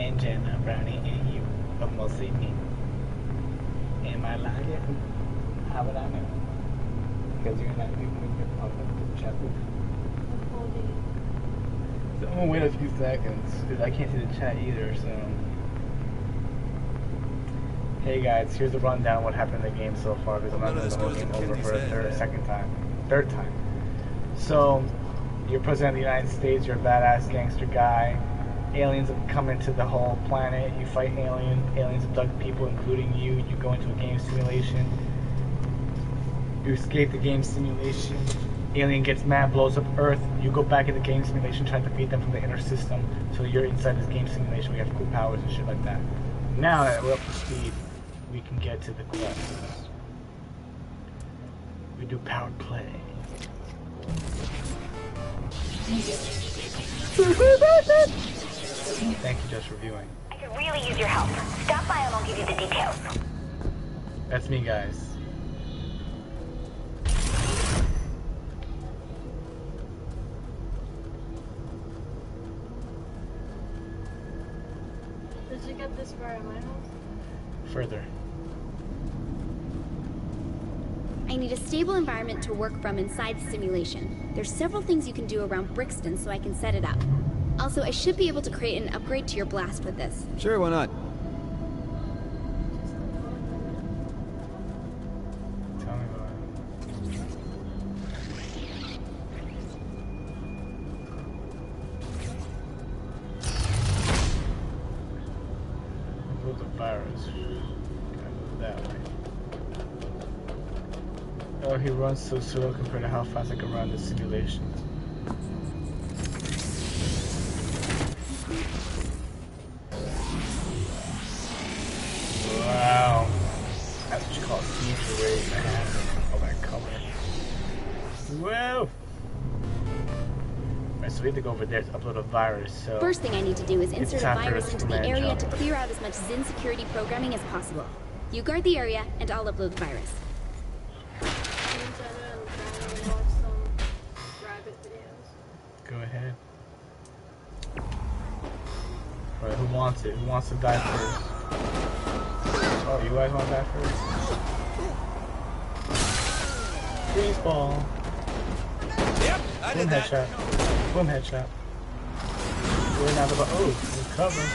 and Jenna, Brownie, and you, but mostly me. Am I lying? How would I know? Because you're not even when you're on the chat booth. I'm holding it. So I'm gonna wait a few seconds because I can't see the chat either. So, hey guys, here's the rundown of what happened in the game so far because I'm not doing the whole game over for a third time. So, you're president of the United States. You're a badass gangster guy. Aliens have come into the whole planet. You fight aliens abduct people, including you. You go into a game simulation. You escape the game simulation. Alien gets mad, blows up Earth. You go back in the game simulation, try to defeat them from the inner system. So you're inside this game simulation. We have cool powers and shit like that. Now that we're up to speed, we can get to the quests. We do powered play. Thank you, just for viewing. I could really use your help. Stop by and I'll give you the details. That's me, guys. Did you get this far at my house? Further. I need a stable environment to work from inside the simulation. There's several things you can do around Brixton so I can set it up. Also, I should be able to create an upgrade to your blast with this. Sure, why not? Tell me about it. Move the virus. Gotta move that way. Oh, he runs so slow compared to how fast I can run the simulation. Wow. That's what you call future race, man. All that color. Whoa! Alright, so we have to go over there to upload a virus, so... First thing I need to do is insert a virus into the area job. to clear out as much Zin security programming as possible. You guard the area, and I'll upload the virus. Go ahead. Alright, who wants it? Who wants to die first? Oh, you guys want to die first? Freeze ball. Yep, I Boom did that. headshot. Boom headshot. We're now the oh, we cover.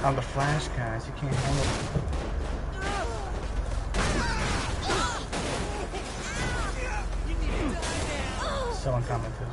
I'm the Flash, guys. You can't handle it. Someone commented.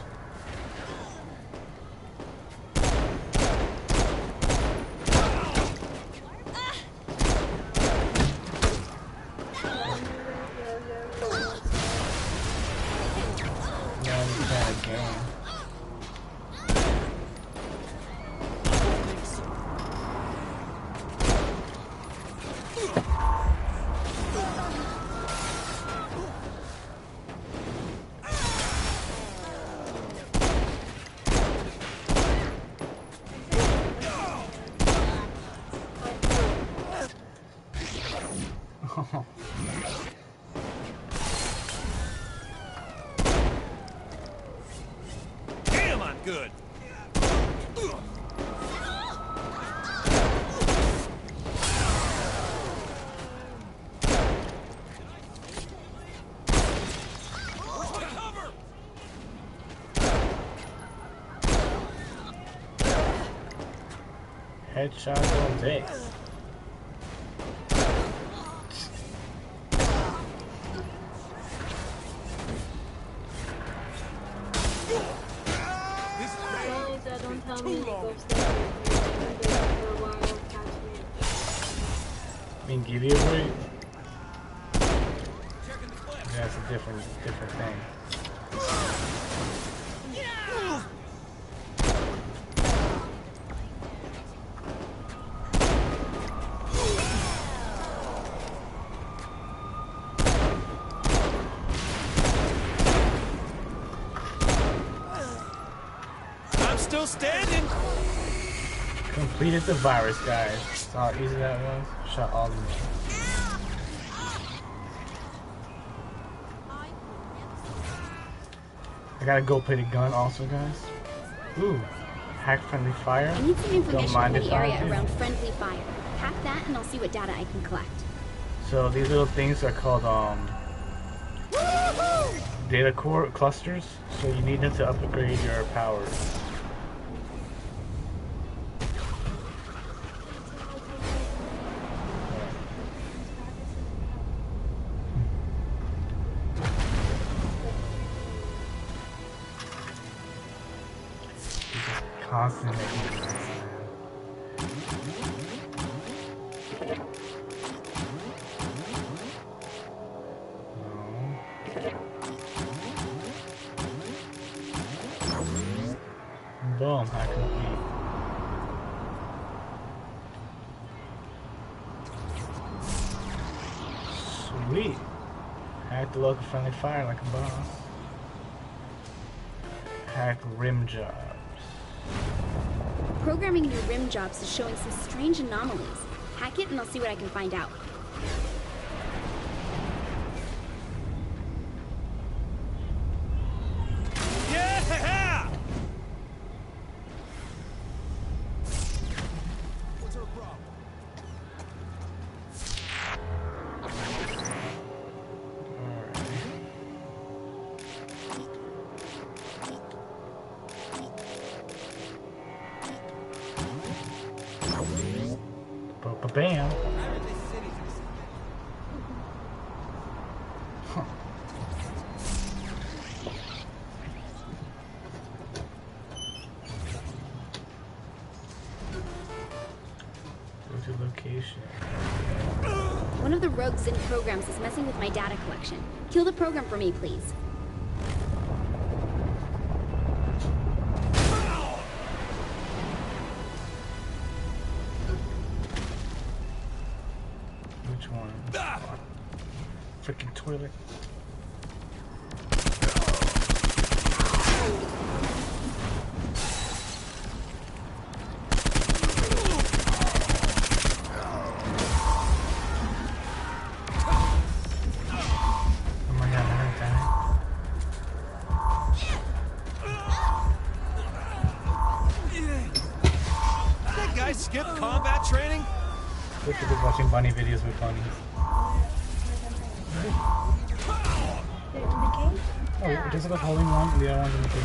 Damn, I'm good. Headshot all day. I mean, give you a break. That's a different thing. I'm still standing. Completed the virus, guys. Saw how easy that was. Shot all of them. I got a gold-plated gun also, guys. Ooh, Hack friendly fire. I need some Don't information mind from if the I area do. around friendly fire. Hack that and I'll see what data I can collect. So these little things are called data core clusters. So you need them to upgrade your powers. Constantly making sense, man. No. Boom, hack complete. Sweet. Hack the local friendly fire like a boss. Hack rim jobs. Programming new rim jobs is showing some strange anomalies. Hack it and I'll see what I can find out. Yeah! What's our problem? Bam. Huh. Go to location. One of the rogue Zin programs is messing with my data collection. Kill the program for me, please. Which one? Freaking toilet. Oh my god, I heard that. That guy skip combat training? Look at watching bunny videos with bunnies. Oh, Jessica's holding one and the other one's in the cage.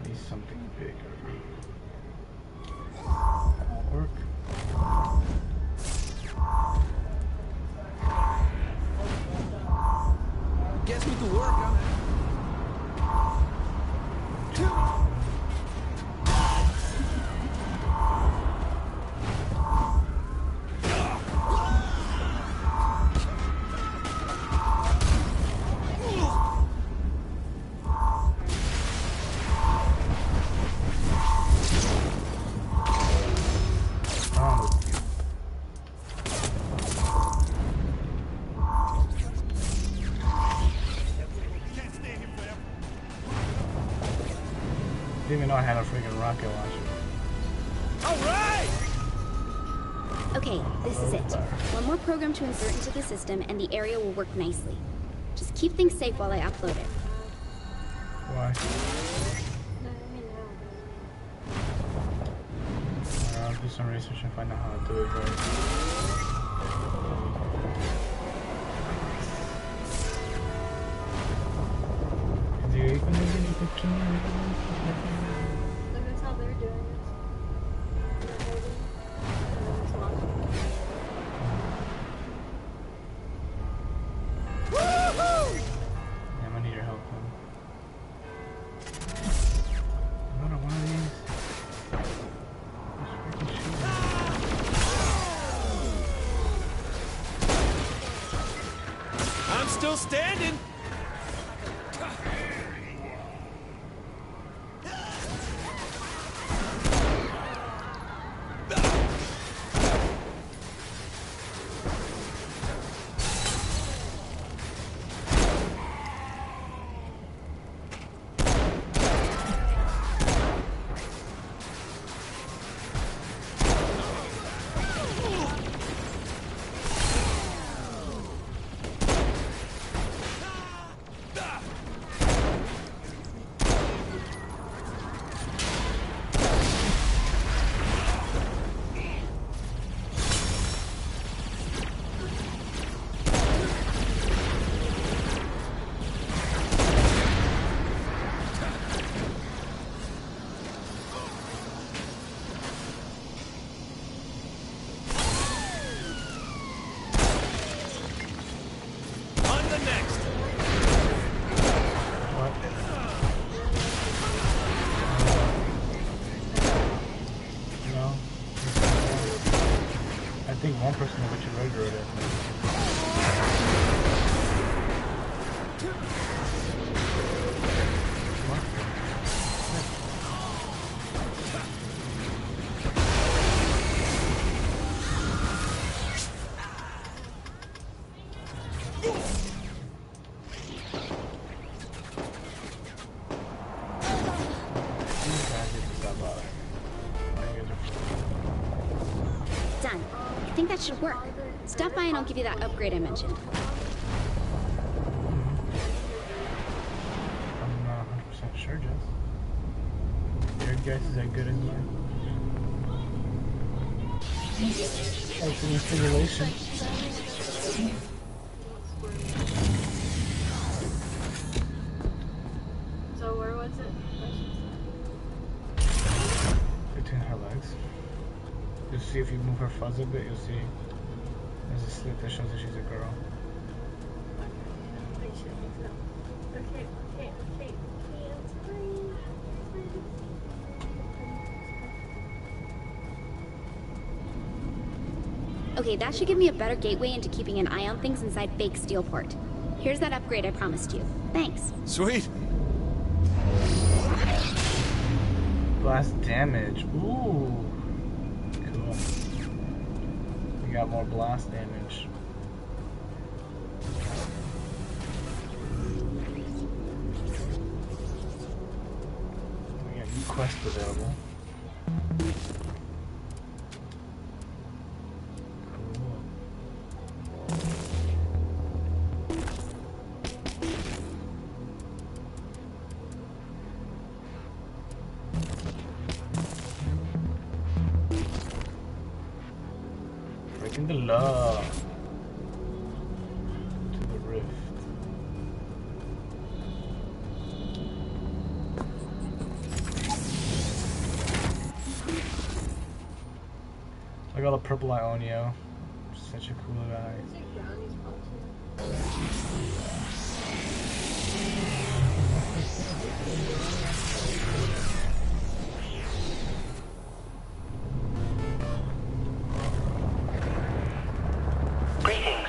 Need something bigger. Work. Guess we could work on it. Didn't even know I had a freaking rocket launcher. All right! Okay, this is it. One more program to insert into the system and the area will work nicely. Just keep things safe while I upload it. Why? I'll do some research and find out how to do it right. Do you even need anything? Like that's how they're doing it. They're holding, and then it's launching. Yeah, I'm gonna need your help, man. Another one of these. Just freaking shoot. I'm still standing. one person that you railroaded. Done. I think that should work. Stop by and I'll give you that upgrade I mentioned. I'm not 100% sure, Jess. Your guess is that good as mine. It's in simulation. So where was it? Between her legs. You'll see if you move her fuzz a bit, you'll see there's a slit that shows that she's a girl. Okay. Okay, that should give me a better gateway into keeping an eye on things inside fake Steelport. Here's that upgrade I promised you. Thanks. Sweet. Blast damage. Ooh. Cool. We got more blast damage. We got new quests available. Breaking the law to the rift. Look at all the purple Ionio. Such a cool guy. Greetings.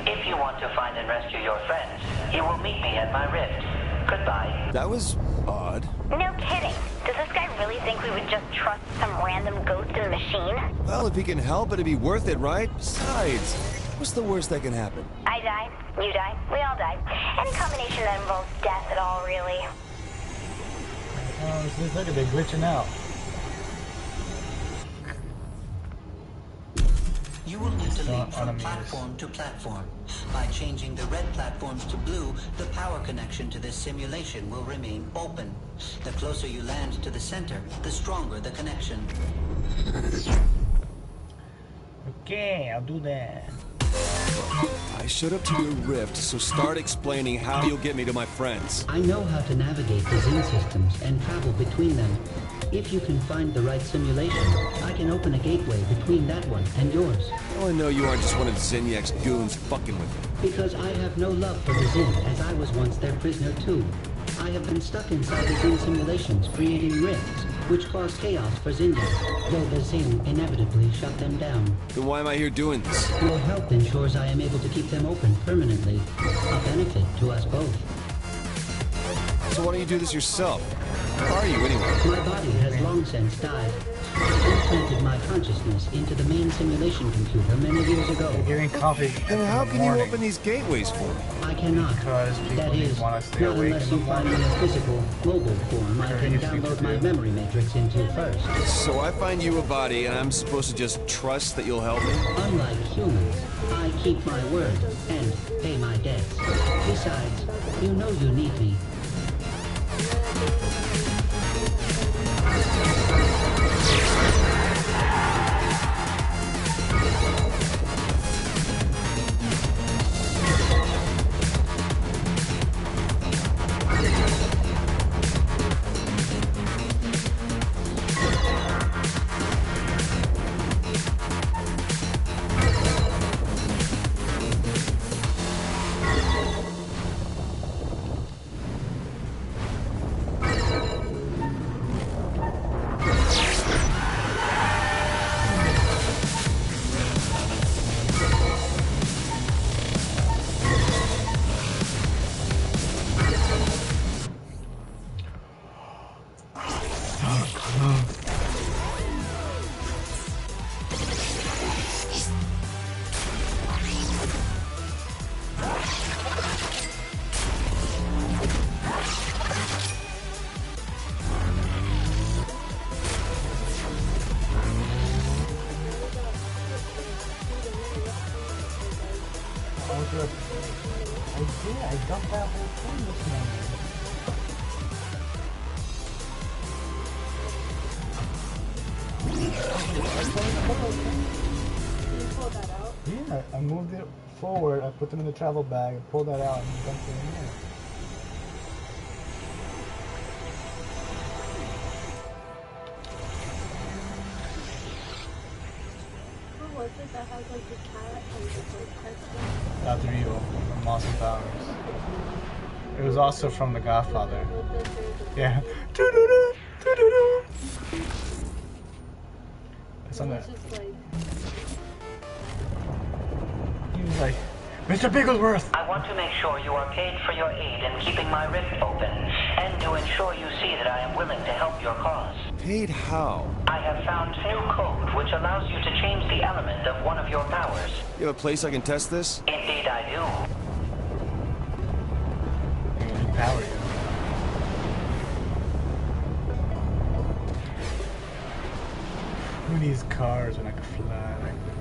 If you want to find and rescue your friends, you will meet me at my rift. Goodbye. That was odd. No kidding. Does this guy really think we would just trust some random ghost in a machine? Well, if he can help, it'd be worth it, right? Besides, what's the worst that can happen? I die, you die, we all die. Any combination that involves death at all, really. Oh, look at they glitching out. You will need to So leap from enemies. platform to platform. By changing the red platforms to blue, the power connection to this simulation will remain open. The closer you land to the center, the stronger the connection. Okay, I'll do that. I showed up to your rift, so start explaining how you'll get me to my friends. I know how to navigate the Zin systems and travel between them. If you can find the right simulation, I can open a gateway between that one and yours. Now I know you aren't just one of Zinyak goons fucking with you. Because I have no love for the Zin, as I was once their prisoner too. I have been stuck inside the Zin simulations, creating rifts, which caused chaos for Zinyak, though the Zin inevitably shut them down. Then why am I here doing this? Your help ensures I am able to keep them open permanently, a benefit to us both. So why don't you do this yourself? Where are you anyway? My body has long since died. I implanted my consciousness into the main simulation computer many years ago. Getting coffee. Then how in the can you morning open these gateways for me? I cannot. Because people That is, want to stay not awake unless in you the find me morning. a physical, mobile form I can download my memory matrix into first. So I find you a body and I'm supposed to just trust that you'll help me? Unlike humans, I keep my word and pay my debts. Besides, you know you need me. pull that out? Yeah, I moved it forward, I put them in the travel bag, I pulled that out, and dumped it in here. What was it that has like the cat and the bird cartoon? Dr. Evil from Austin Powers. It was also from The Godfather. Yeah. Doo-doo-doo, doo-doo-doo. It's on It's that. just like, He was like, Mr. Bigglesworth! I want to make sure you are paid for your aid in keeping my rift open, and to ensure you see that I am willing to help your cause. Paid how? I have found new code which allows you to change the element of one of your powers. You have a place I can test this? Indeed I do. Power you. Who needs cars when I can fly like this?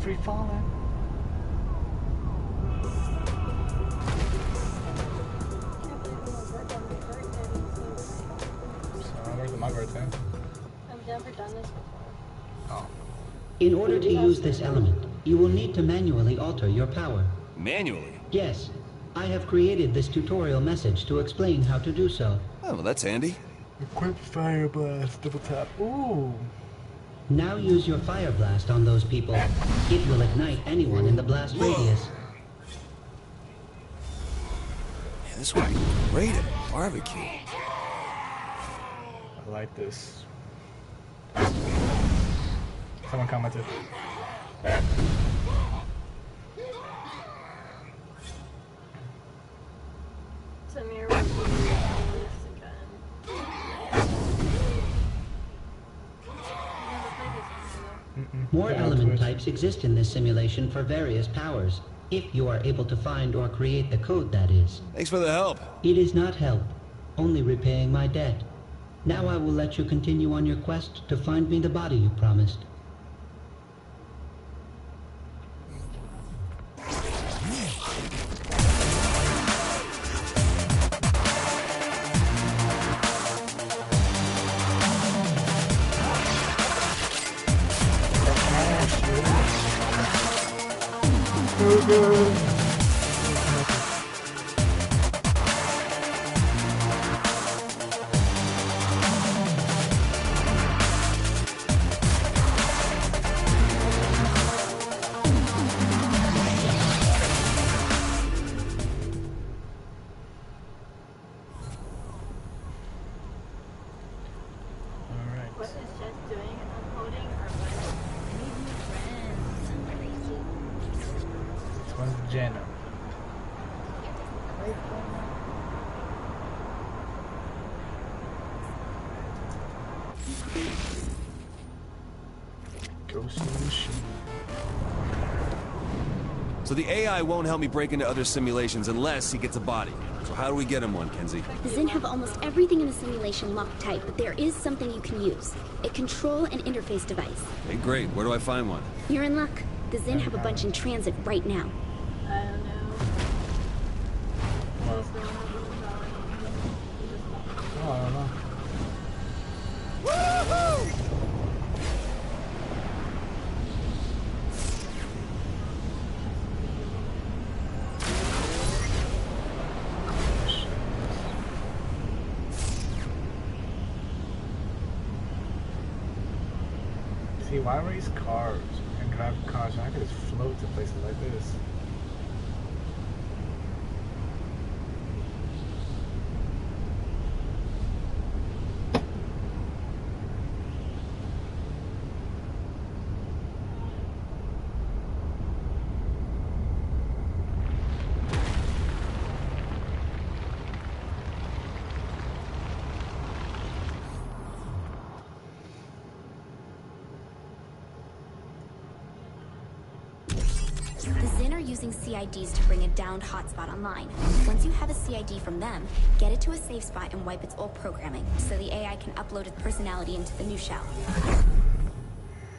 Free falling. So I worked on my birthday. I've never done this before. Oh. In order to use this element, you will need to manually alter your power. Manually? Yes, I have created this tutorial message to explain how to do so. Oh, well, that's handy. Equip fire blast, double tap. Ooh. Now use your fire blast on those people. It will ignite anyone in the blast radius. Man, this would be great at barbecue. I like this. Someone commented. Samir would be doing this again. Never played this before. More element types exist in this simulation for various powers, if you are able to find or create the code, that is. Thanks for the help. It is not help, only repaying my debt. Now I will let you continue on your quest to find me the body you promised. What is Jes doing? Uploading or what? This one's Jenna. Ghost in the machine. So the AI won't help me break into other simulations unless he gets a body. So how do we get him one, Kenzie? The Zin have almost everything in the simulation locked tight, but there is something you can use. A control and interface device. Hey, great. Where do I find one? You're in luck. The Zin have a bunch in transit right now. I don't know. Just don't have the power. Oh, I don't know. See, why race cars and drive cars when I could just float to places like this? using CIDs to bring a downed hotspot online. Once you have a CID from them, get it to a safe spot and wipe its old programming, so the AI can upload its personality into the new shell.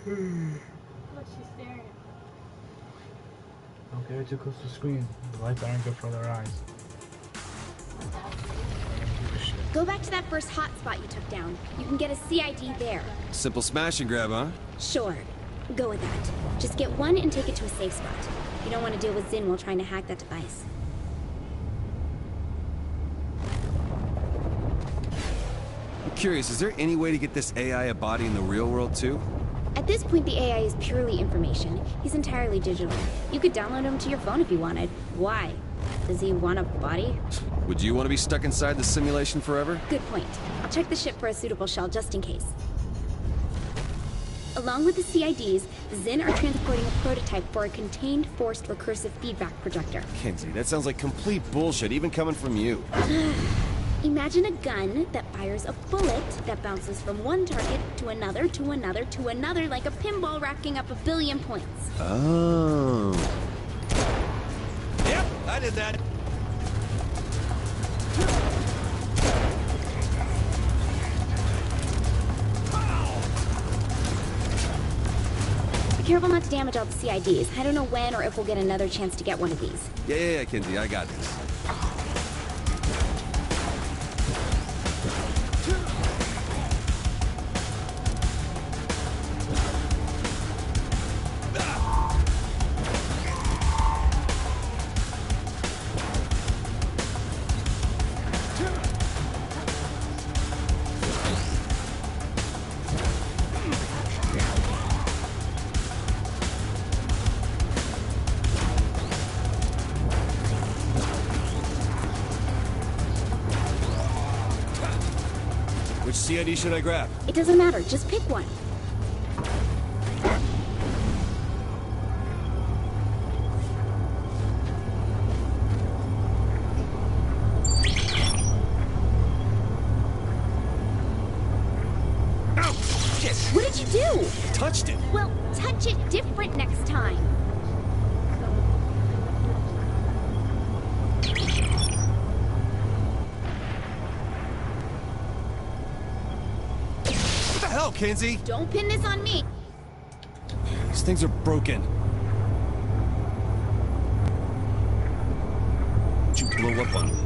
Look, she's staring. Don't get too close to the screen. The lights aren't good for their eyes. Go back to that first hotspot you took down. You can get a CID there. Simple smash and grab, huh? Sure. Go with that. Just get one and take it to a safe spot. You don't want to deal with Zinn while trying to hack that device. I'm curious, is there any way to get this AI a body in the real world too? At this point, the AI is purely information. He's entirely digital. You could download him to your phone if you wanted. Why? Does he want a body? Would you want to be stuck inside the simulation forever? Good point. I'll check the ship for a suitable shell just in case. Along with the CIDs, Zinn are transporting a prototype for a contained forced recursive feedback projector. Kenzie, that sounds like complete bullshit, even coming from you. Imagine a gun that fires a bullet that bounces from one target to another, to another, to another, like a pinball racking up 1 billion points. Oh. Yep, I did that. Be careful not to damage all the CIDs. I don't know when or if we'll get another chance to get one of these. Yeah, Kenzie, I got this. Which CID should I grab? It doesn't matter, just pick one. Ow! Shit! What did you do? Touched it! Well, touch it different next time. What the hell, Kenzie? Don't pin this on me. These things are broken. Would you blow up on me?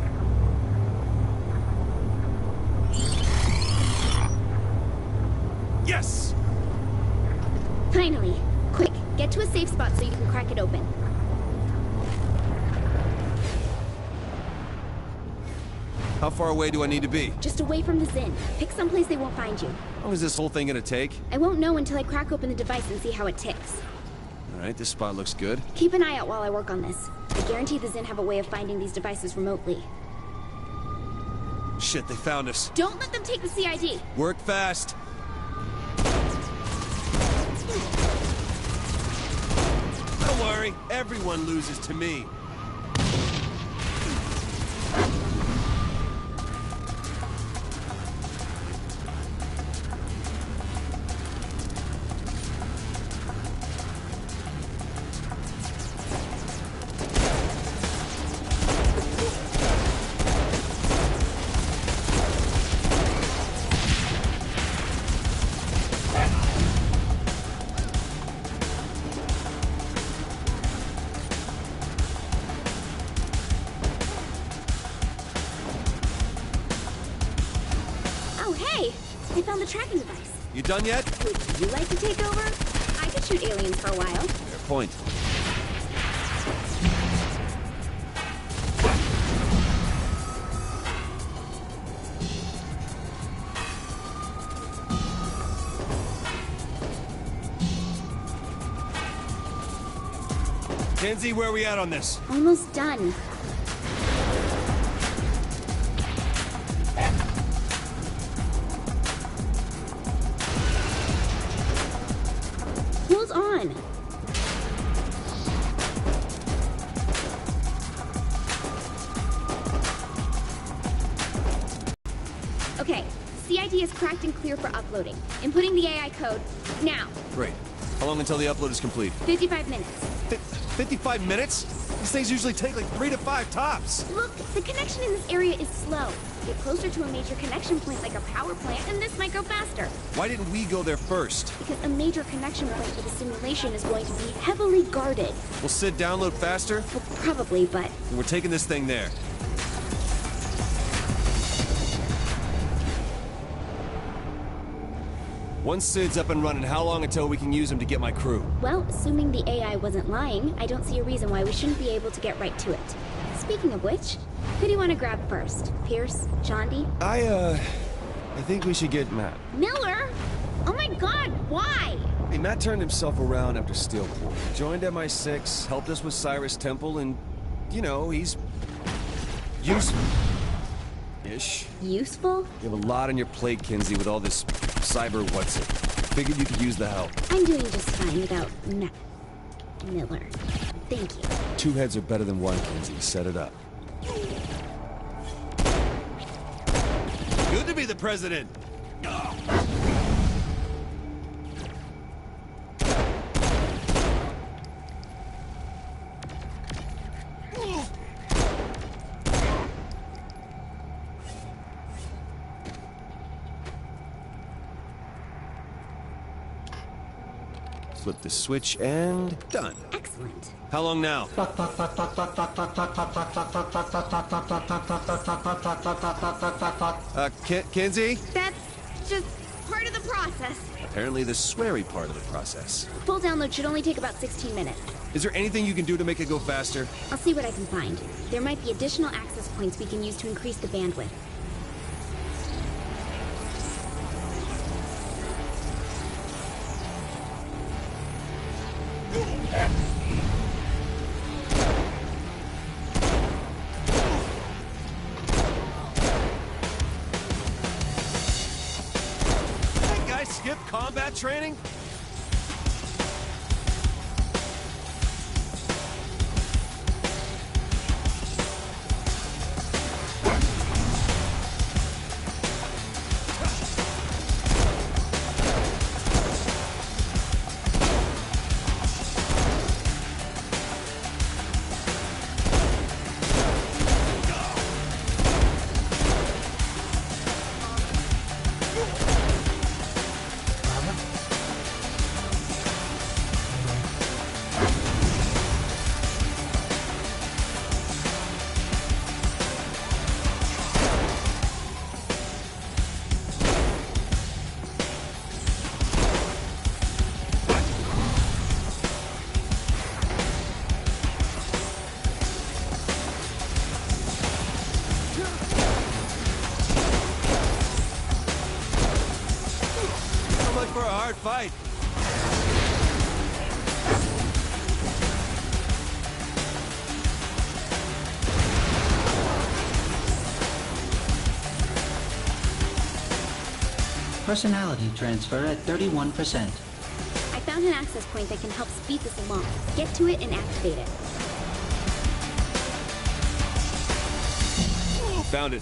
Yes! Finally. Quick, get to a safe spot so you can crack it open. How far away do I need to be? Just away from the Zinn. Pick someplace they won't find you. How long is this whole thing gonna take? I won't know until I crack open the device and see how it ticks. Alright, this spot looks good. Keep an eye out while I work on this. I guarantee the Zinn have a way of finding these devices remotely. Shit, they found us. Don't let them take the CID. Work fast. Don't worry, everyone loses to me. I found the tracking device. You done yet? Would you like to take over? I could shoot aliens for a while. Fair point. Kenzie, where are we at on this? Almost done. Hold on. Okay, CID is cracked and clear for uploading. Inputting the AI code now. Great. How long until the upload is complete? 55 minutes. 55 minutes? These things usually take like 3 to 5 tops. Look, the connection in this area is slow. Get closer to a major connection point like a power plant, and this might go faster. Why didn't we go there first? Because a major connection point for the simulation is going to be heavily guarded. Will Sid download faster? Well, probably, but... We're taking this thing there. Once Sid's up and running, how long until we can use him to get my crew? Well, assuming the AI wasn't lying, I don't see a reason why we shouldn't be able to get right to it. Speaking of which, who do you want to grab first? Pierce? Chandi? I think we should get Matt. Miller? Oh my god, why? Hey, Matt turned himself around after Steelport. Joined MI6, helped us with Cyrus Temple, and, you know, he's... useful-ish. Useful? You have a lot on your plate, Kinsey, with all this cyber what's-it. Figured you could use the help. I'm doing just fine without Miller. Thank you. 2 heads are better than 1, Kinsey. Set it up. Good to be the president! Flip the switch and done. Excellent. How long now? Kinsey? That's just part of the process. Apparently the sweary part of the process. Full download should only take about 16 minutes. Is there anything you can do to make it go faster? I'll see what I can find. There might be additional access points we can use to increase the bandwidth. That guy skip combat training? For a hard fight. Personality transfer at 31%. I found an access point that can help speed this along. Get to it and activate it. Found it.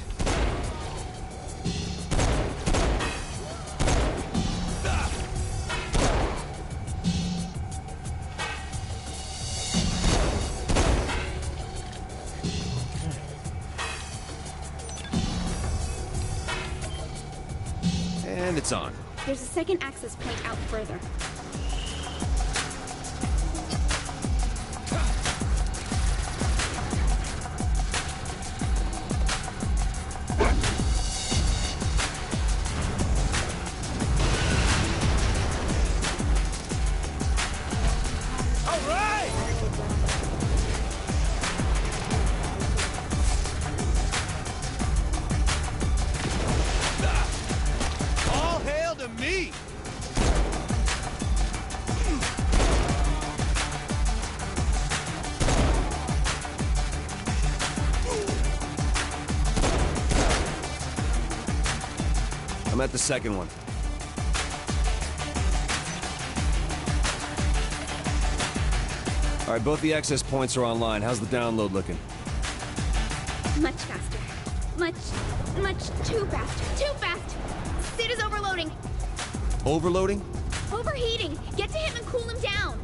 And it's on. There's a second access point out further. Me! I'm at the second one. All right, both the access points are online. How's the download looking? Much faster. Much too fast. Too fast! Sid is overloading. Overloading? Overheating. Get to him and cool him down.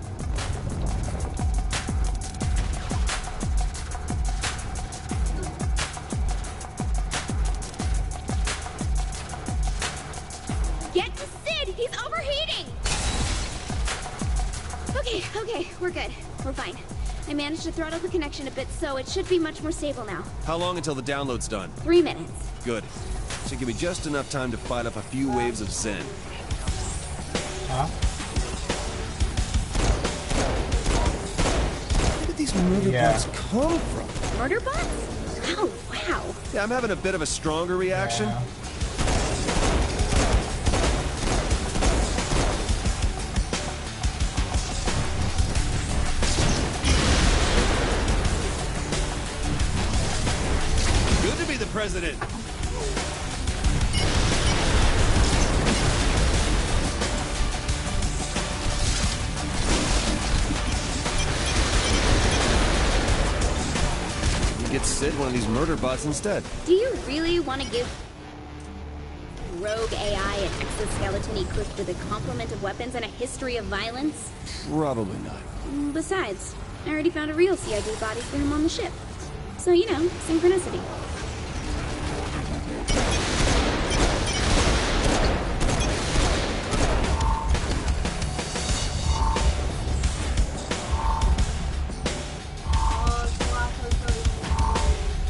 Okay, we're good. We're fine. I managed to throttle the connection a bit, so it should be much more stable now. How long until the download's done? 3 minutes. Good. Should give me just enough time to fight off a few waves of Zen. Huh? Where did these murder bots come from? Murder bots? Oh, wow. Yeah, I'm having a bit of a stronger reaction. Yeah. Good to be the president. Get Sid one of these murder bots instead. Do you really want to give rogue AI an exoskeleton equipped with a complement of weapons and a history of violence? Probably not. Besides, I already found a real CID body for him on the ship. So, you know, synchronicity.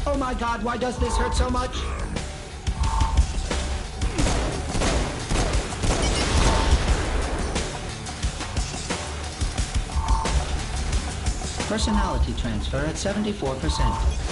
Oh my god, why does this hurt so much? Personality transfer at 74%.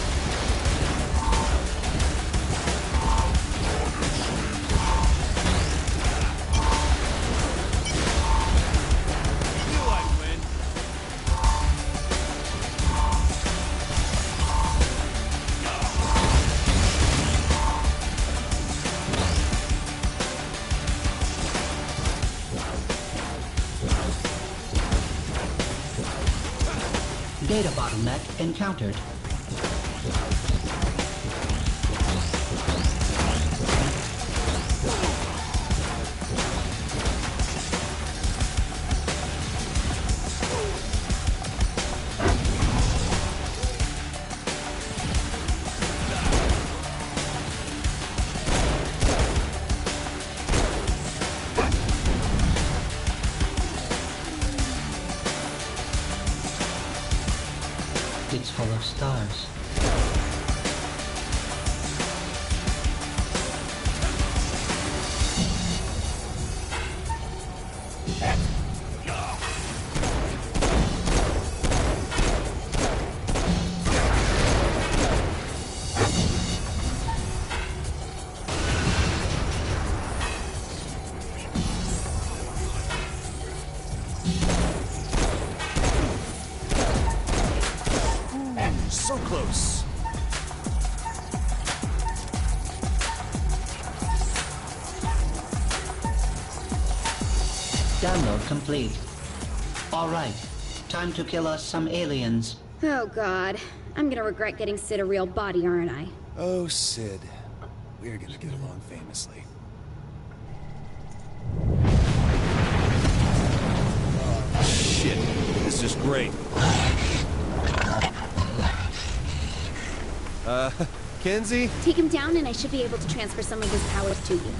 Data bottleneck encountered. It's full of stars. So close. Download complete. All right, time to kill us some aliens. Oh, God. I'm gonna regret getting Sid a real body, aren't I? Oh, Sid. We're gonna get along famously. Shit. This is great. Kenzie? Take him down and I should be able to transfer some of his powers to you.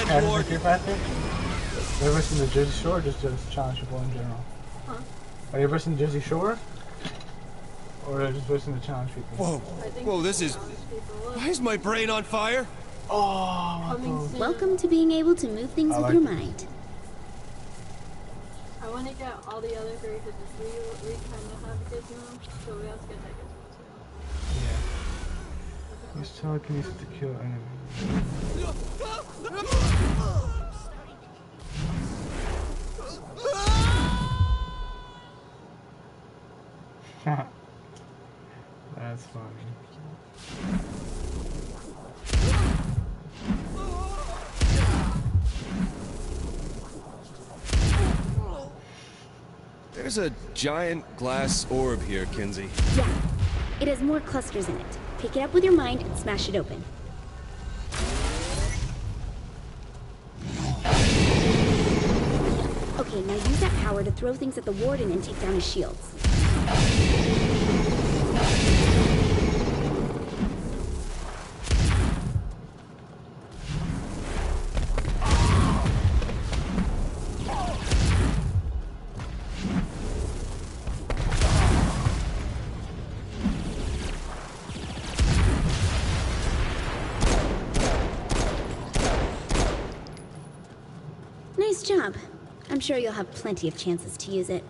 Challenge with your factor? Have you ever seen the Jersey Shore or just challenge people in general? Huh? Have you ever seen Jersey Shore? Or just listen to challenge people. Whoa. Whoa, this is... Why is my brain on fire? Oh, Welcome to being able to move things with your mind. I want to get all the other characters. We kind of have Gizmo, so we also get that Gizmo too. yeah. Use telekinesis to kill enemies. That's funny. There's a giant glass orb here, Kinsey. Yeah, it has more clusters in it. Pick it up with your mind and smash it open. Okay, now use that power to throw things at the warden and take down his shields. Nice job. I'm sure you'll have plenty of chances to use it.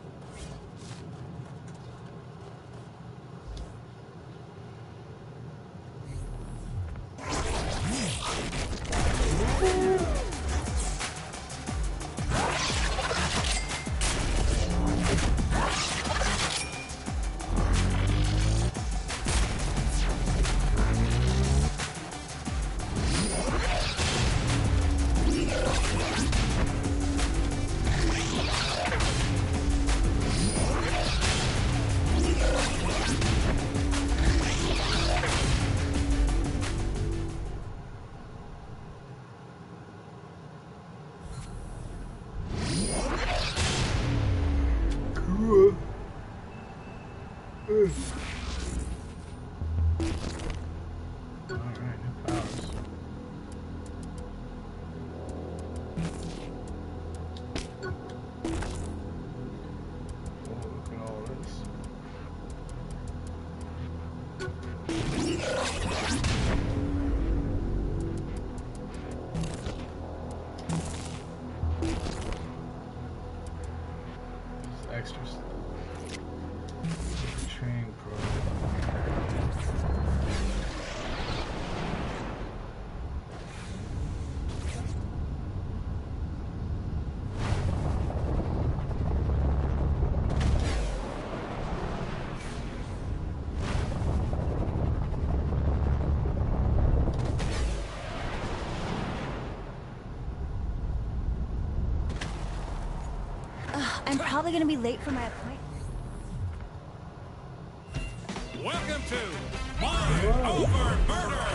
Extras. Train pro. I'm probably gonna be late for my appointment. Welcome to Mind Over Murder!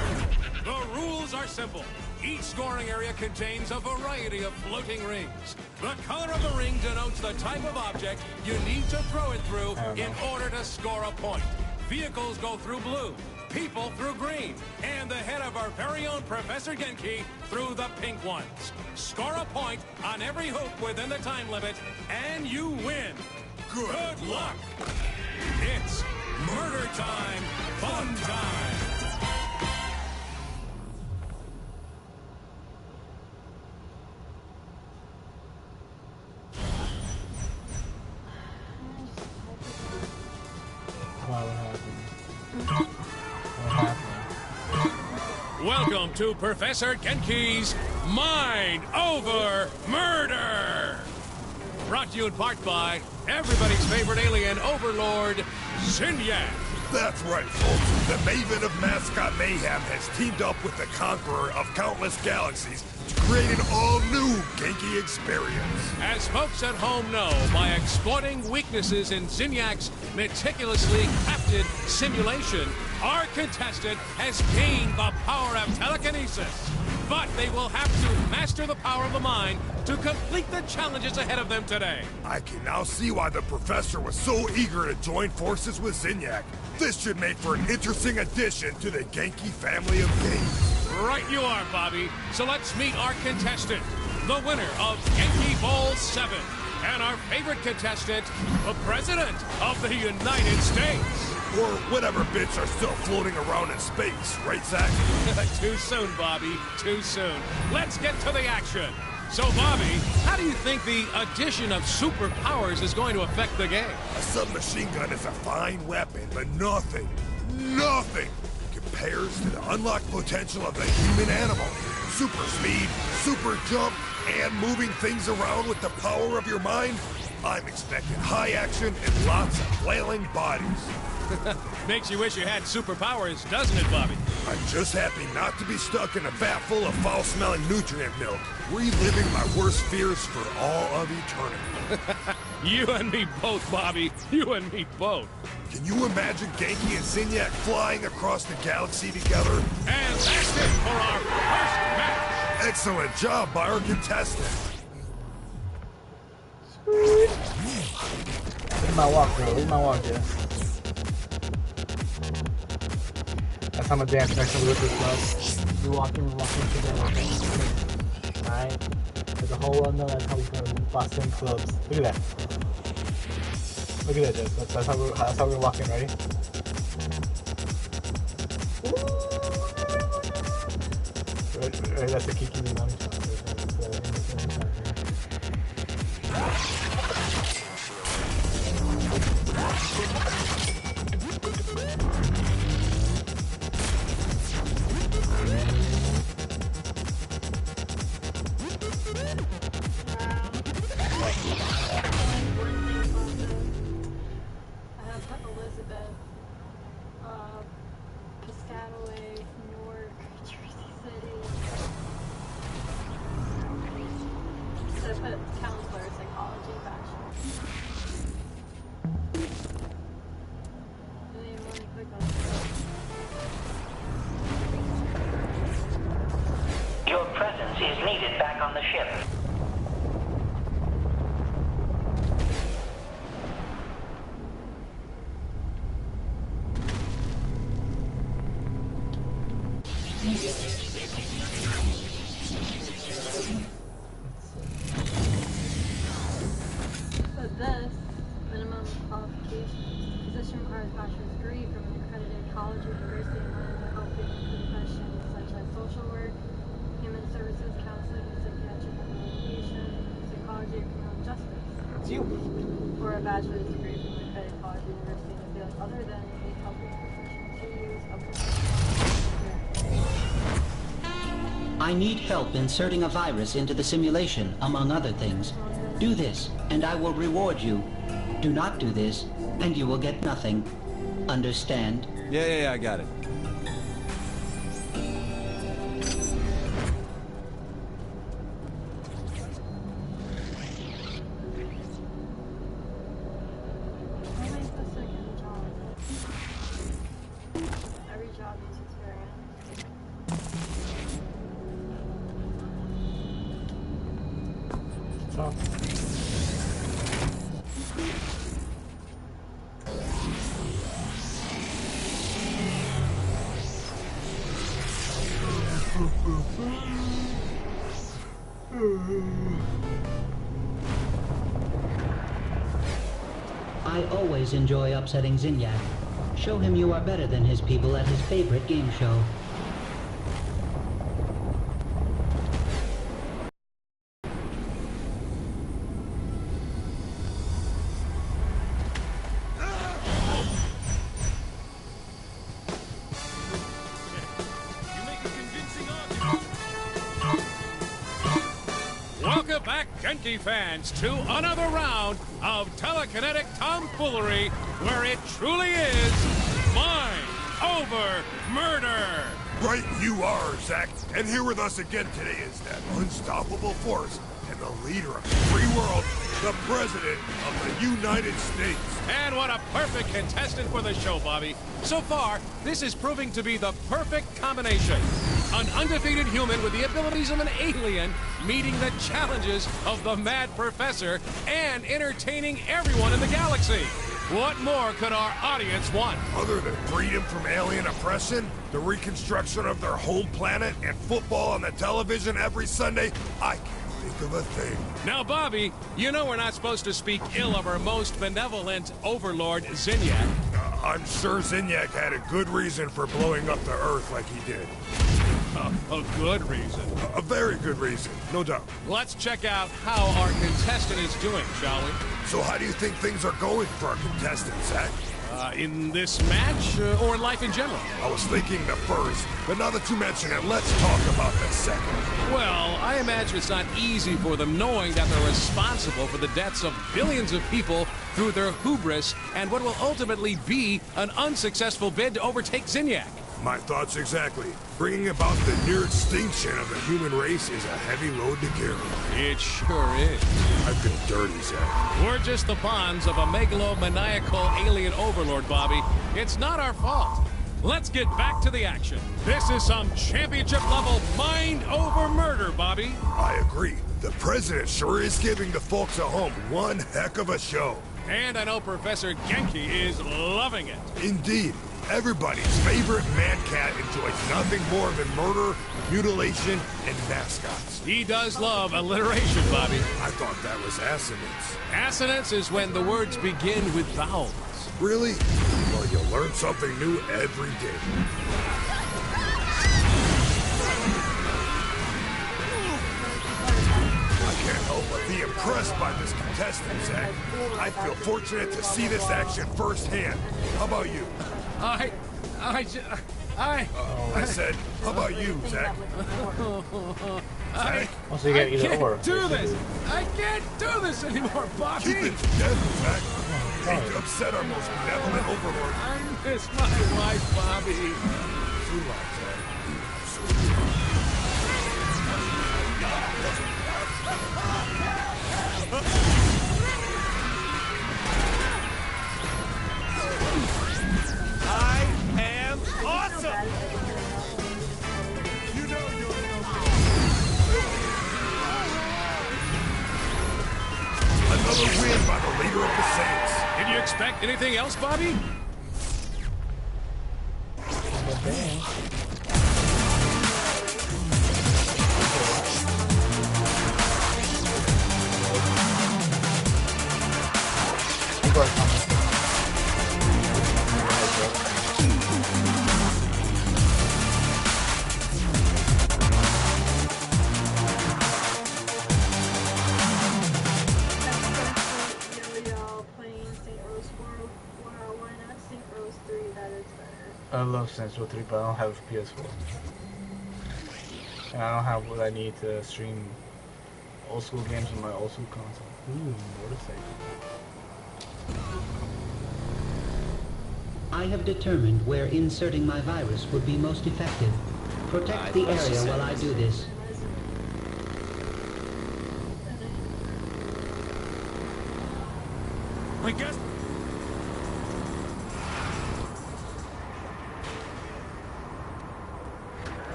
The rules are simple. Each scoring area contains a variety of floating rings. The color of the ring denotes the type of object you need to throw it through in order to score a point. Vehicles go through blue, people through green, and the head of our very own Professor Genki through the pink ones. Score a point on every hoop within the time limit, and you win. Good luck. It's murder time, fun time. Wow, what happened? What happened? Welcome to Professor Genki's Mind Over Murder! Brought to you in part by everybody's favorite alien overlord, Zinyak. That's right, folks. The Maven of Mascot Mayhem has teamed up with the Conqueror of Countless Galaxies to create an all-new Genki experience. As folks at home know, by exploiting weaknesses in Zinyak's meticulously crafted simulation, our contestant has gained the power of telekinesis. But they will have to master the power of the mind to complete the challenges ahead of them today. I can now see why the Professor was so eager to join forces with Zinyak. This should make for an interesting addition to the Genki family of games. Right you are, Bobby. So let's meet our contestant, the winner of Genki Bowl 7, and our favorite contestant, the President of the United States. Or whatever bits are still floating around in space, right, Zach? Too soon, Bobby, too soon. Let's get to the action. So, Bobby, how do you think the addition of superpowers is going to affect the game? A submachine gun is a fine weapon, but nothing compares to the unlocked potential of the human animal. Super speed, super jump, and moving things around with the power of your mind. I'm expecting high action and lots of flailing bodies. Makes you wish you had superpowers, doesn't it, Bobby? I'm just happy not to be stuck in a vat full of foul-smelling nutrient milk, reliving my worst fears for all of eternity. You and me both, Bobby. You and me both. Can you imagine Genki and Zinyak flying across the galaxy together? And that's it for our first match. Excellent job by our contestant. Leave my walk, bro. Leave my walk, Jess. That's how I'm gonna dance next time we look this club. We're walking together. Alright? There's a whole world knows that's how we go to Boston clubs. Look at that. Look at that, Jess. That's how we're walking, ready? Ready, that's the Kiki Limani. Your presence is needed back on the ship. So this, minimum qualifications. Position requires bachelor's degree from an accredited college or university in order to help in professions such as social work, human services, counseling, psychiatric rehabilitation, psychology, and criminal justice. It's you. Or a bachelor's degree from an accredited college or university in a field other than a healthcare profession to use a I need help inserting a virus into the simulation, among other things. Do this, and I will reward you. Do not do this, and you will get nothing. Understand? Yeah, I got it. every job needs experience. Tough. I always enjoy upsetting Zinyak. Show him you are better than his people at his favorite game show. Welcome back, Genki fans, to another round of telekinetic tomfoolery where it truly is mind over murder. Right you are, Zach. And here with us again today is that unstoppable force and the leader of the free world, the President of the United States. And what a perfect contestant for the show, Bobby. So far, this is proving to be the perfect combination. An undefeated human with the abilities of an alien meeting the challenges of the mad professor and entertaining everyone in the galaxy. What more could our audience want? Other than freedom from alien oppression, the reconstruction of their home planet, and football on the television every Sunday, I can't think of a thing. Now, Bobby, you know we're not supposed to speak ill of our most benevolent overlord, Zinyak. I'm sure Zinyak had a good reason for blowing up the Earth like he did. A good reason. A very good reason, no doubt. Let's check out how our contestant is doing, shall we? So how do you think things are going for our contestant, Zach? In this match, or in life in general? I was thinking the first, but now that you mention it, let's talk about the second. Well, I imagine it's not easy for them knowing that they're responsible for the deaths of billions of people through their hubris and what will ultimately be an unsuccessful bid to overtake Zinyak. My thoughts exactly. Bringing about the near extinction of the human race is a heavy load to carry. It sure is. I've been dirty, Zach. We're just the pawns of a megalomaniacal alien overlord, Bobby. It's not our fault. Let's get back to the action. This is some championship-level mind over murder, Bobby. I agree. The president sure is giving the folks at home one heck of a show. And I know Professor Genki is loving it. Indeed. Everybody's favorite man cat enjoys nothing more than murder, mutilation, and mascots. He does love alliteration, Bobby. I thought that was assonance. Assonance is when the words begin with vowels. Really? Well, you learn something new every day. I can't help but be impressed by this contestant, Zach. I feel fortunate to see this action firsthand. How about you? I said, how about you, Zach? I can't do this. I can't do this anymore, Bobby. Keep it together, Zach. Hate to upset our most benevolent overlord. I miss my wife, Bobby. Too long, Zach. I am awesome! You know you're another win by the leader of the Saints. Did you expect anything else, Bobby? I love Saints Row 3, but I don't have a PS4. And I don't have what I need to stream old school games on my old school console. Ooh, motorcycle. I have determined where inserting my virus would be most effective. Protect the area while I do this. I guess...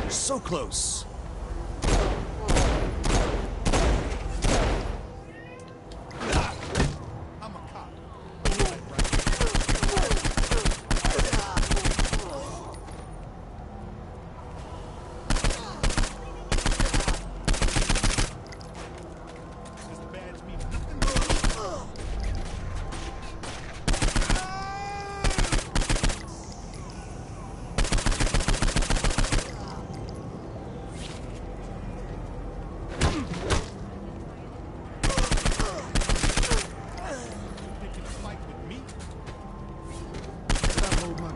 So close.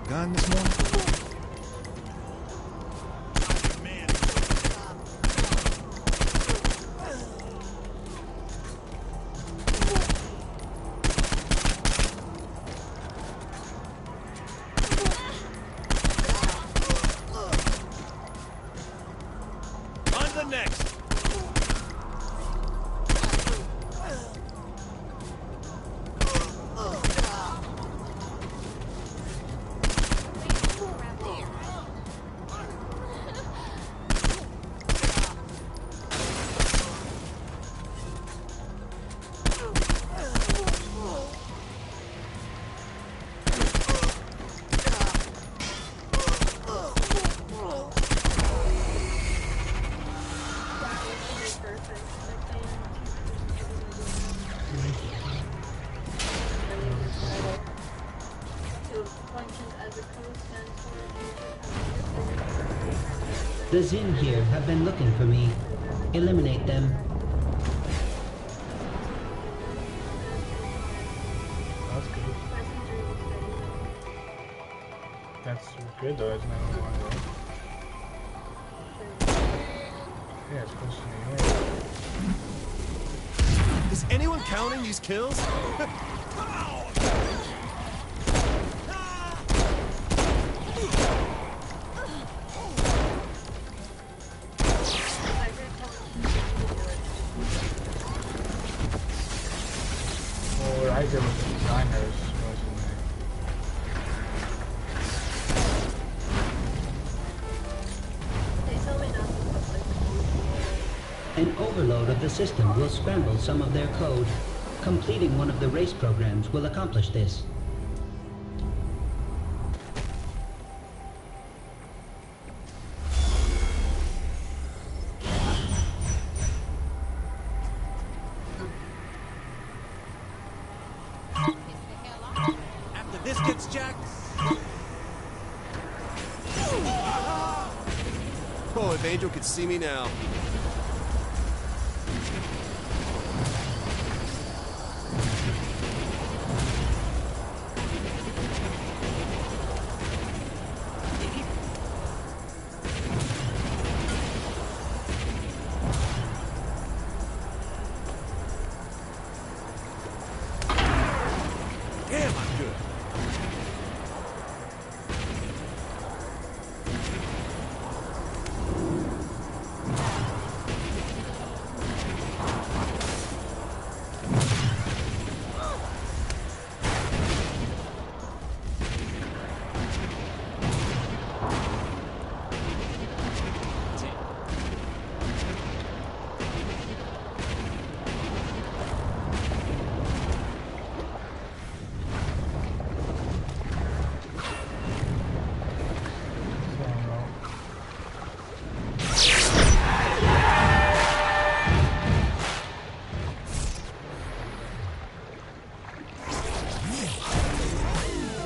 Gun this morning? On the next. The Zin here have been looking for me. Eliminate them. That's good. That's good though, isn't it? Yeah, it's close to New York. Is anyone counting these kills? Well, I did with the designers mostly. They tell me not to put like An overload of the system will scramble some of their code. Completing one of the race programs will accomplish this. After this gets jacked. Oh, if Angel could see me now. Damn, I'm good.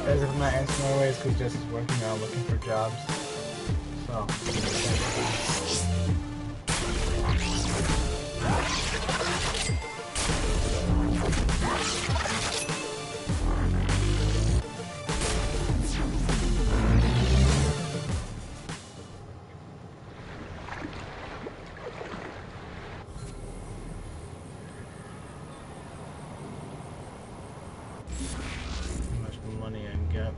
As if I'm not answering always, because Jess is working out looking for jobs. So. Money I can get.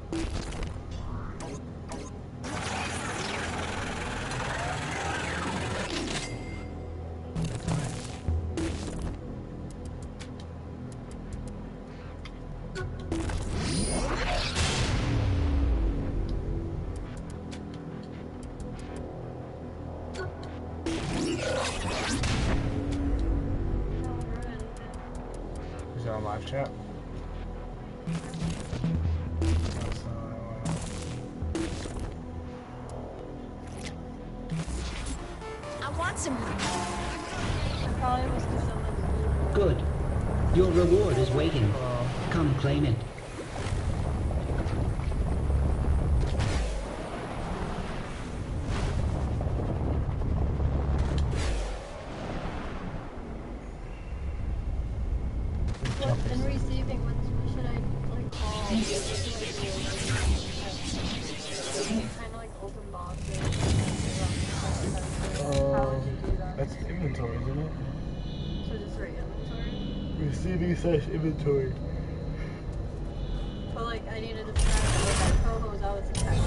Is that on live chat? probably was because someone's Good. Your reward is waiting. Come claim it. in receiving, what should I like call? Kind of like open boxes. How would you do that? That's inventory, isn't it? So just write inventory? Receiving/inventory. But like, I need to describe what my co-host always expects.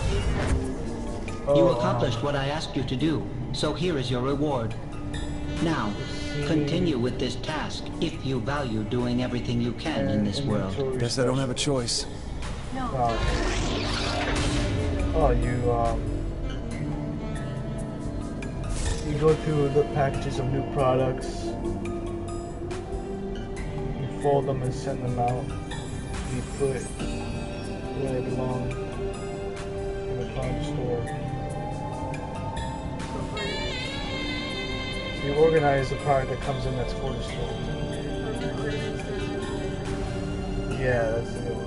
You accomplished what I asked you to do, so here is your reward. Now, continue with this task if you value doing everything you can in this world. Guess I don't have a choice. No. You go through the packages of new products, you fold them and send them out, you put where they belong in the product store. You organize the product that comes in that's for the store. Yeah, that's the good one.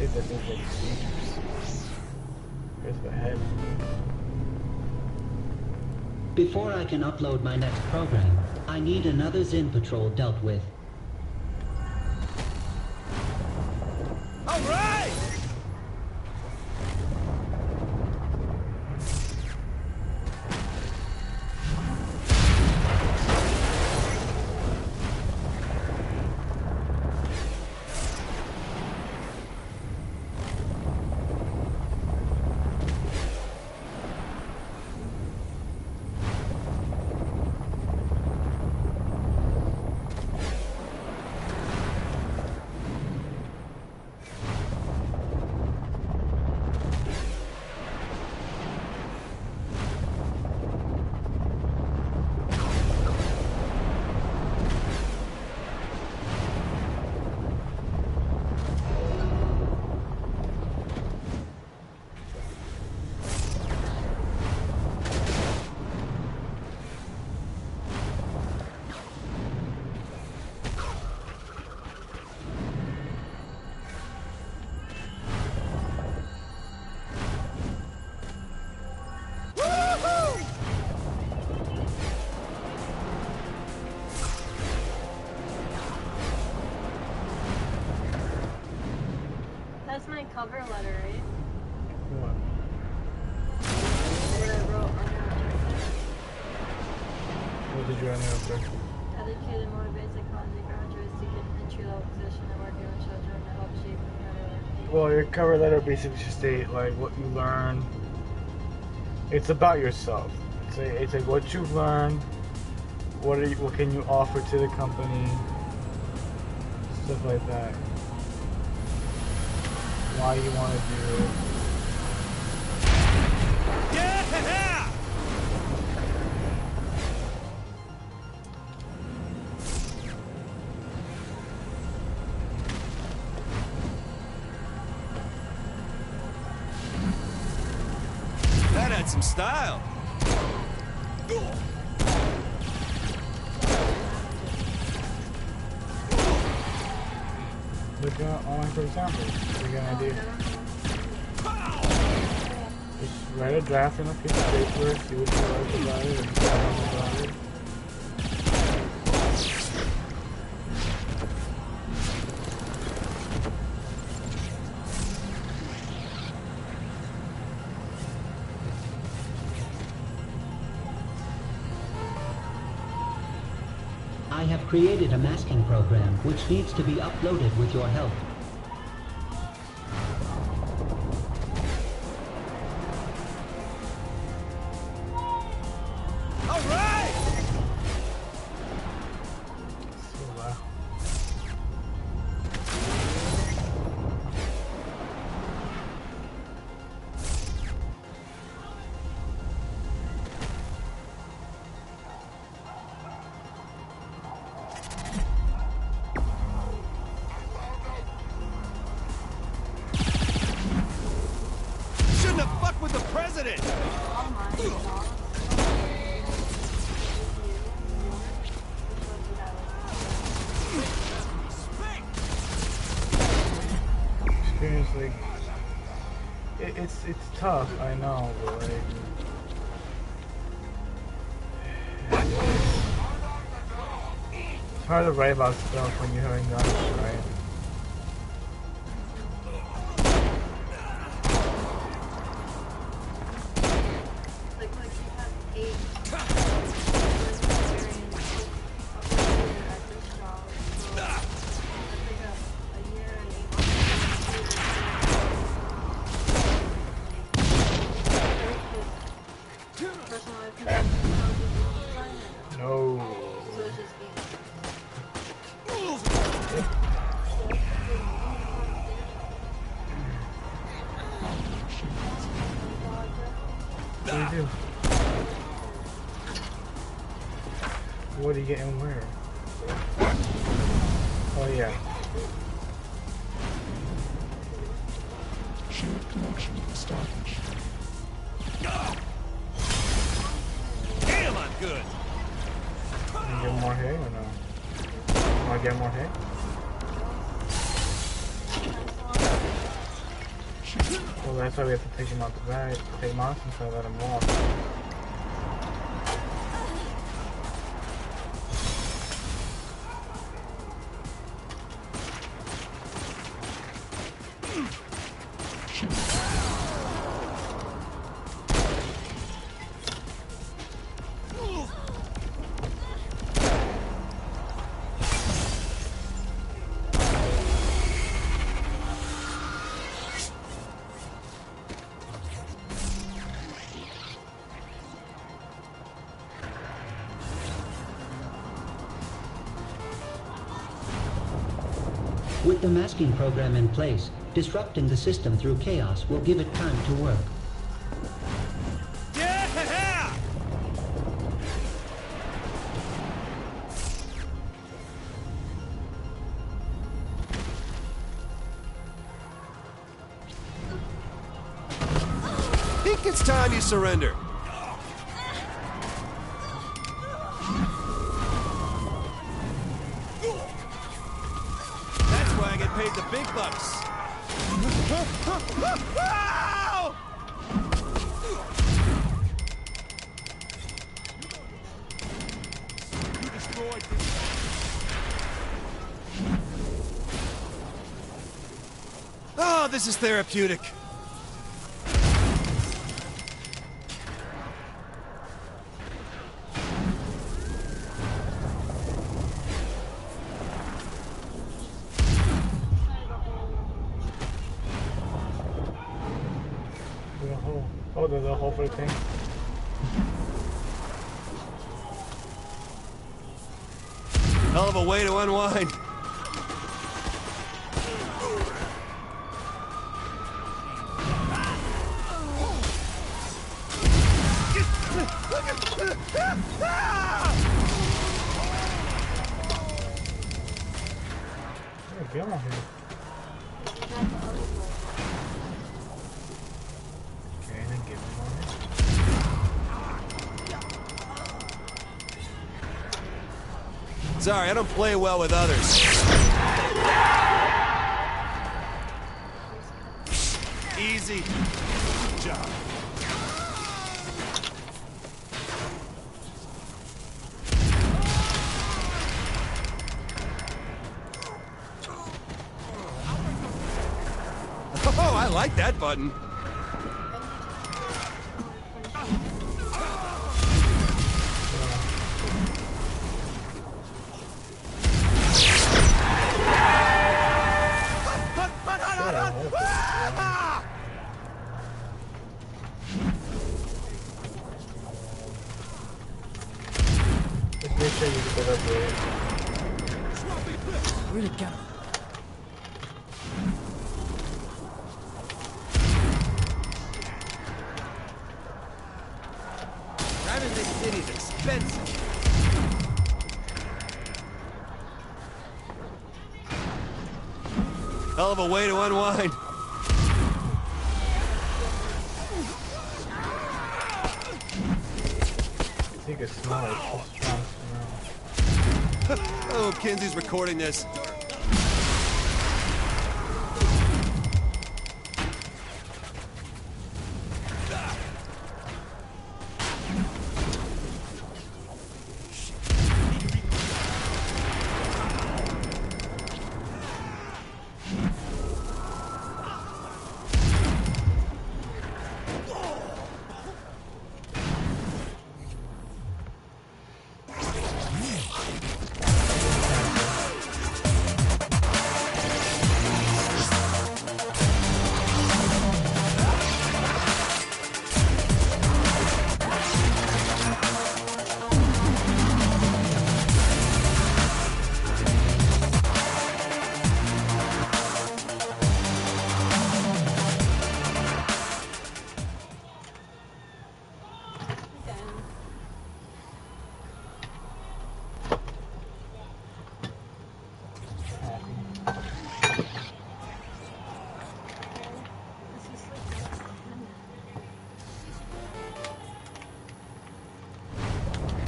think that there's like procedures. Here's the head. Before I can upload my next program, I need another Zen patrol dealt with. All right! That's my cover letter, right? What? What I wrote on What did you write after? educated, motivated psychology graduates to get an entry-level position and working with children to help shape their. Well, your cover letter basically should state like what you learned. It's about yourself. It's like what you've learned. What can you offer to the company? Stuff like that. Why you want to do it? Yeah! That had some style. Look online for examples. You get an idea. Just write a draft on a piece of paper, see what you like about it, and comment about it. I have created a masking program which needs to be uploaded with your help. All right! So loud. Shouldn't have fucked with the president! Oh my god. Seriously, it's tough. I know, but like, it's hard to write about stuff when you're having guns, right? Like you have 8 years experience at this job. So that's like a year and 8 months. Personal life No. so it's just being What do you do? What are you getting where? Oh yeah. Shared connection established. Damn, I'm good! Can you get more hay or no? Want to get more hay? Oh, that's why we have to take him out the back. Take him out since I let him walk. With the masking program in place, disrupting the system through chaos will give it time to work. Yeah! Think it's time you surrender. Paid the big bucks. Oh, this is therapeutic. Oh, there's a hole for the thing. Hell of a way to unwind. Hey, get on here. Sorry, I don't play well with others. Easy. Good job. Oh, I like that button. Where'd it go? Driving this city's expensive. Hell of a way to unwind. I think it's smell it. It's strong smell. Oh, Kinsey's recording this.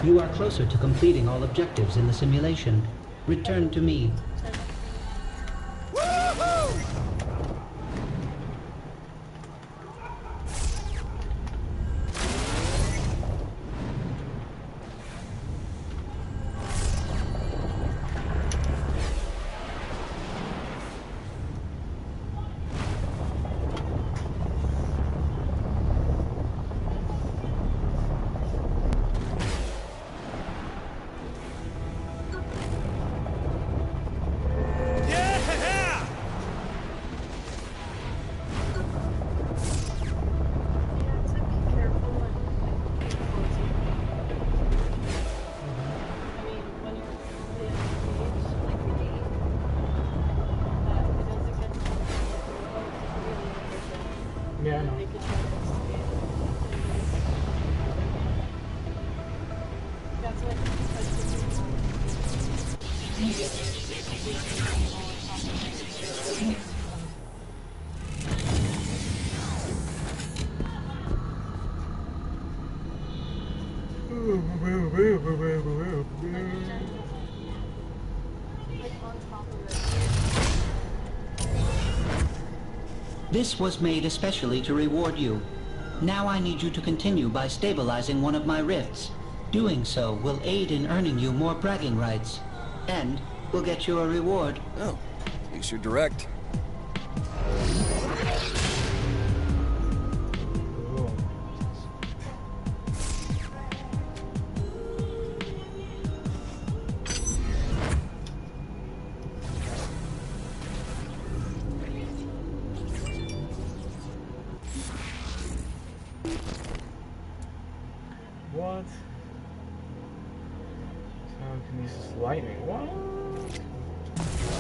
You are closer to completing all objectives in the simulation. Return to me. Yeah, I know. They could try to escape. That's what it's supposed to be. This was made especially to reward you. Now I need you to continue by stabilizing one of my rifts. Doing so will aid in earning you more bragging rights. And will get you a reward. Oh, at least you're direct. What? Telekinesis lightning. What?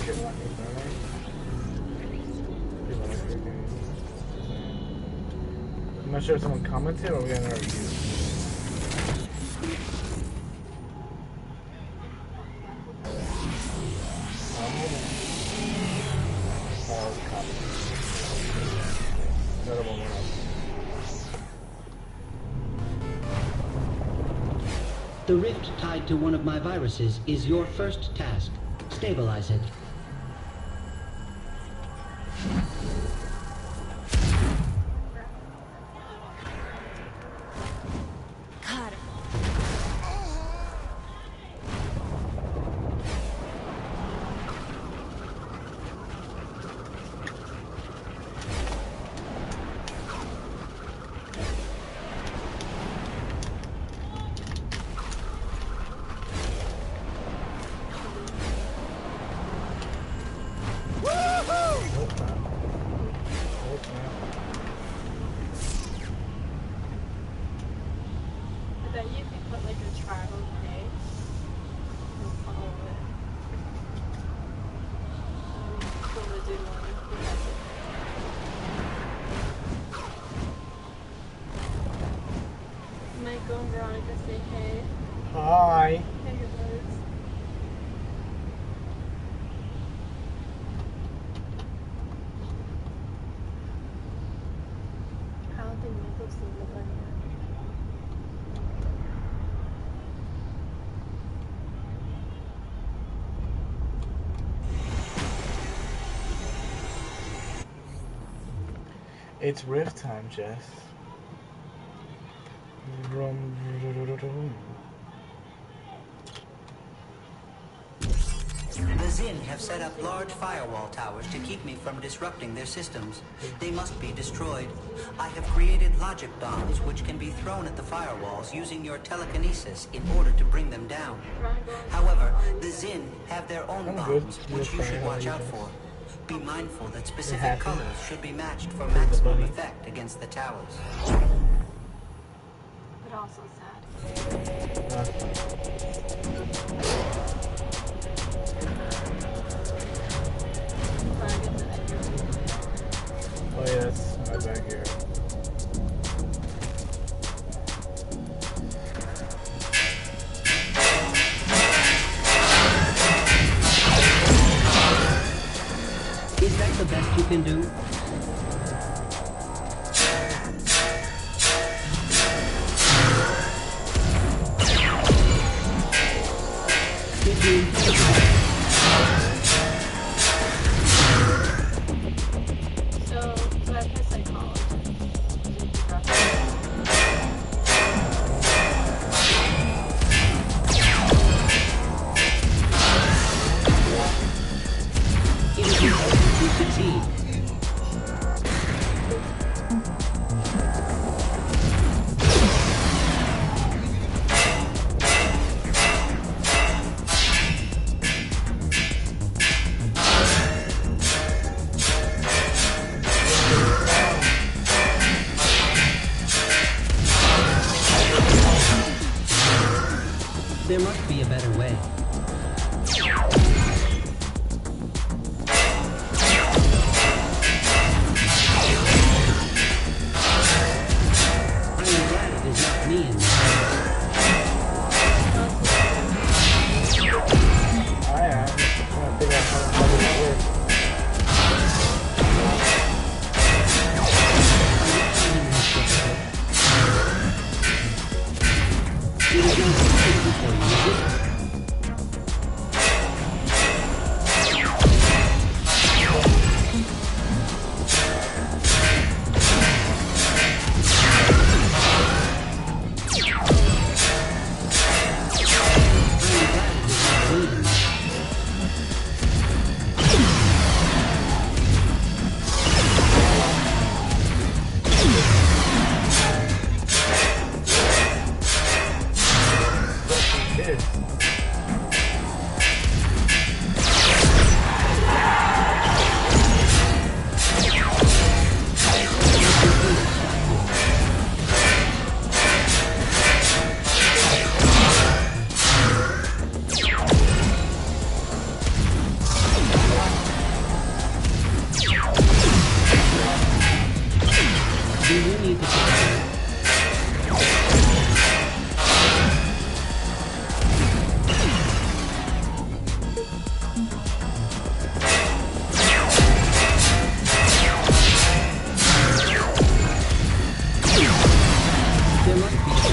Okay, lightning, alright. I'm not sure if someone commented or we got another review. Another one went up. The rift tied to one of my viruses is your first task. Stabilize it. God. I bet you could put like a tribal pig and follow it. Cool to do one. Michael and Veronica say hey. Hi. Hey guys. I don't think Michael's seen the bunny yet. It's rift time, Jess. The Zin have set up large firewall towers to keep me from disrupting their systems. They must be destroyed. I have created logic bombs which can be thrown at the firewalls using your telekinesis in order to bring them down. However, the Zin have their own bombs which you should watch out for. Be mindful that specific colors should be matched for maximum effect against the towers. But also sad. Oh yeah, that's right back here. Is that the best you can do? So I play psychology. It is important to succeed. There must be a better way. Do you need to There must be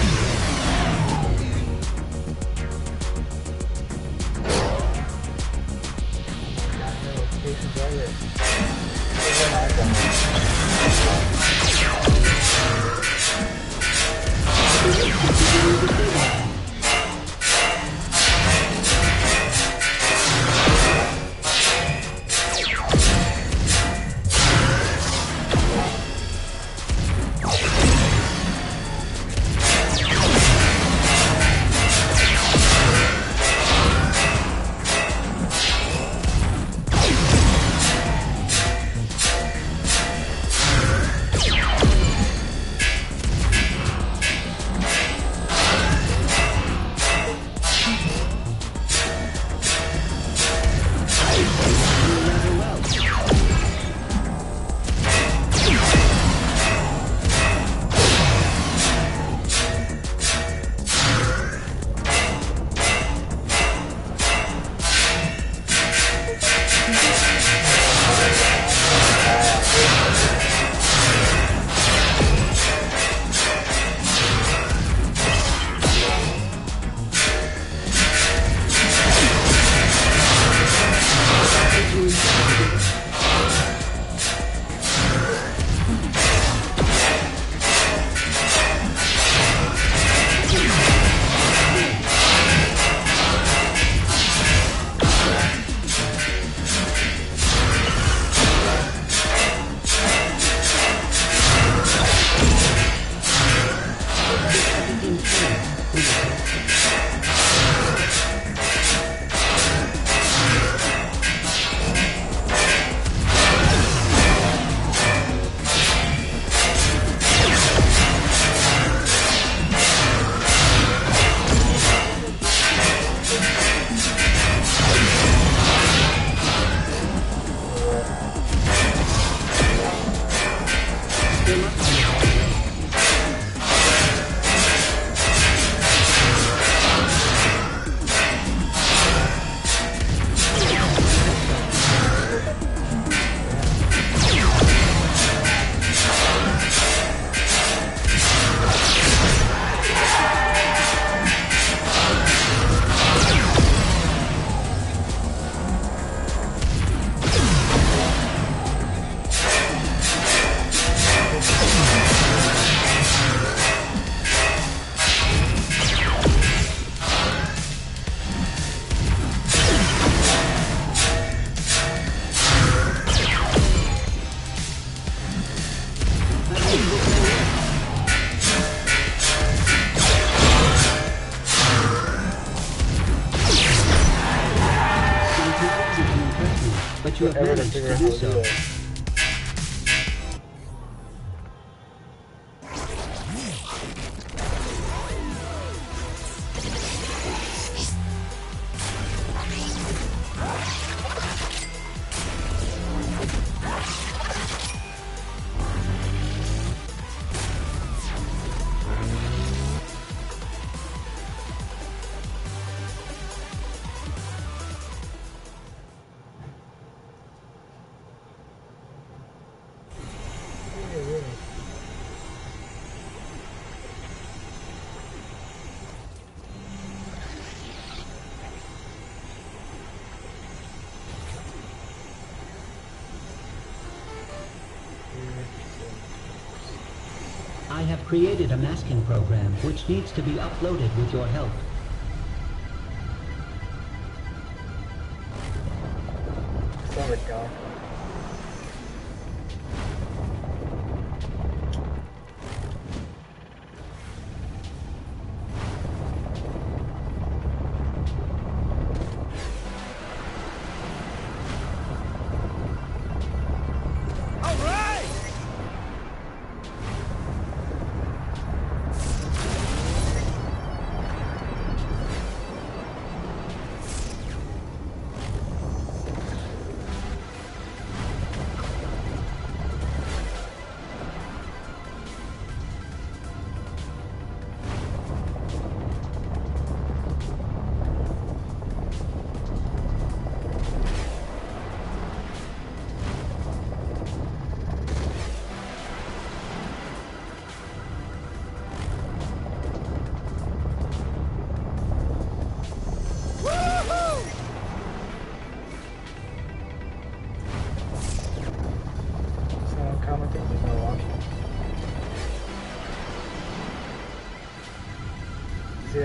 you have managed to do so. I have created a masking program which needs to be uploaded with your help. There we go.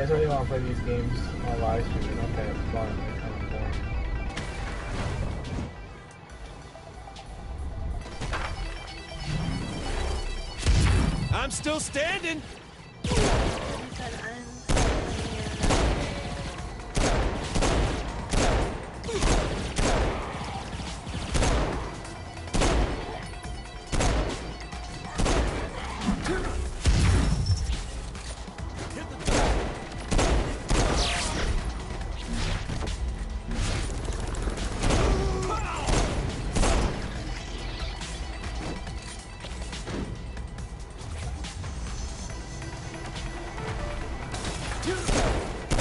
guys really want to play these games on live stream? They're not that fun. They're kind of boring. I'm still standing.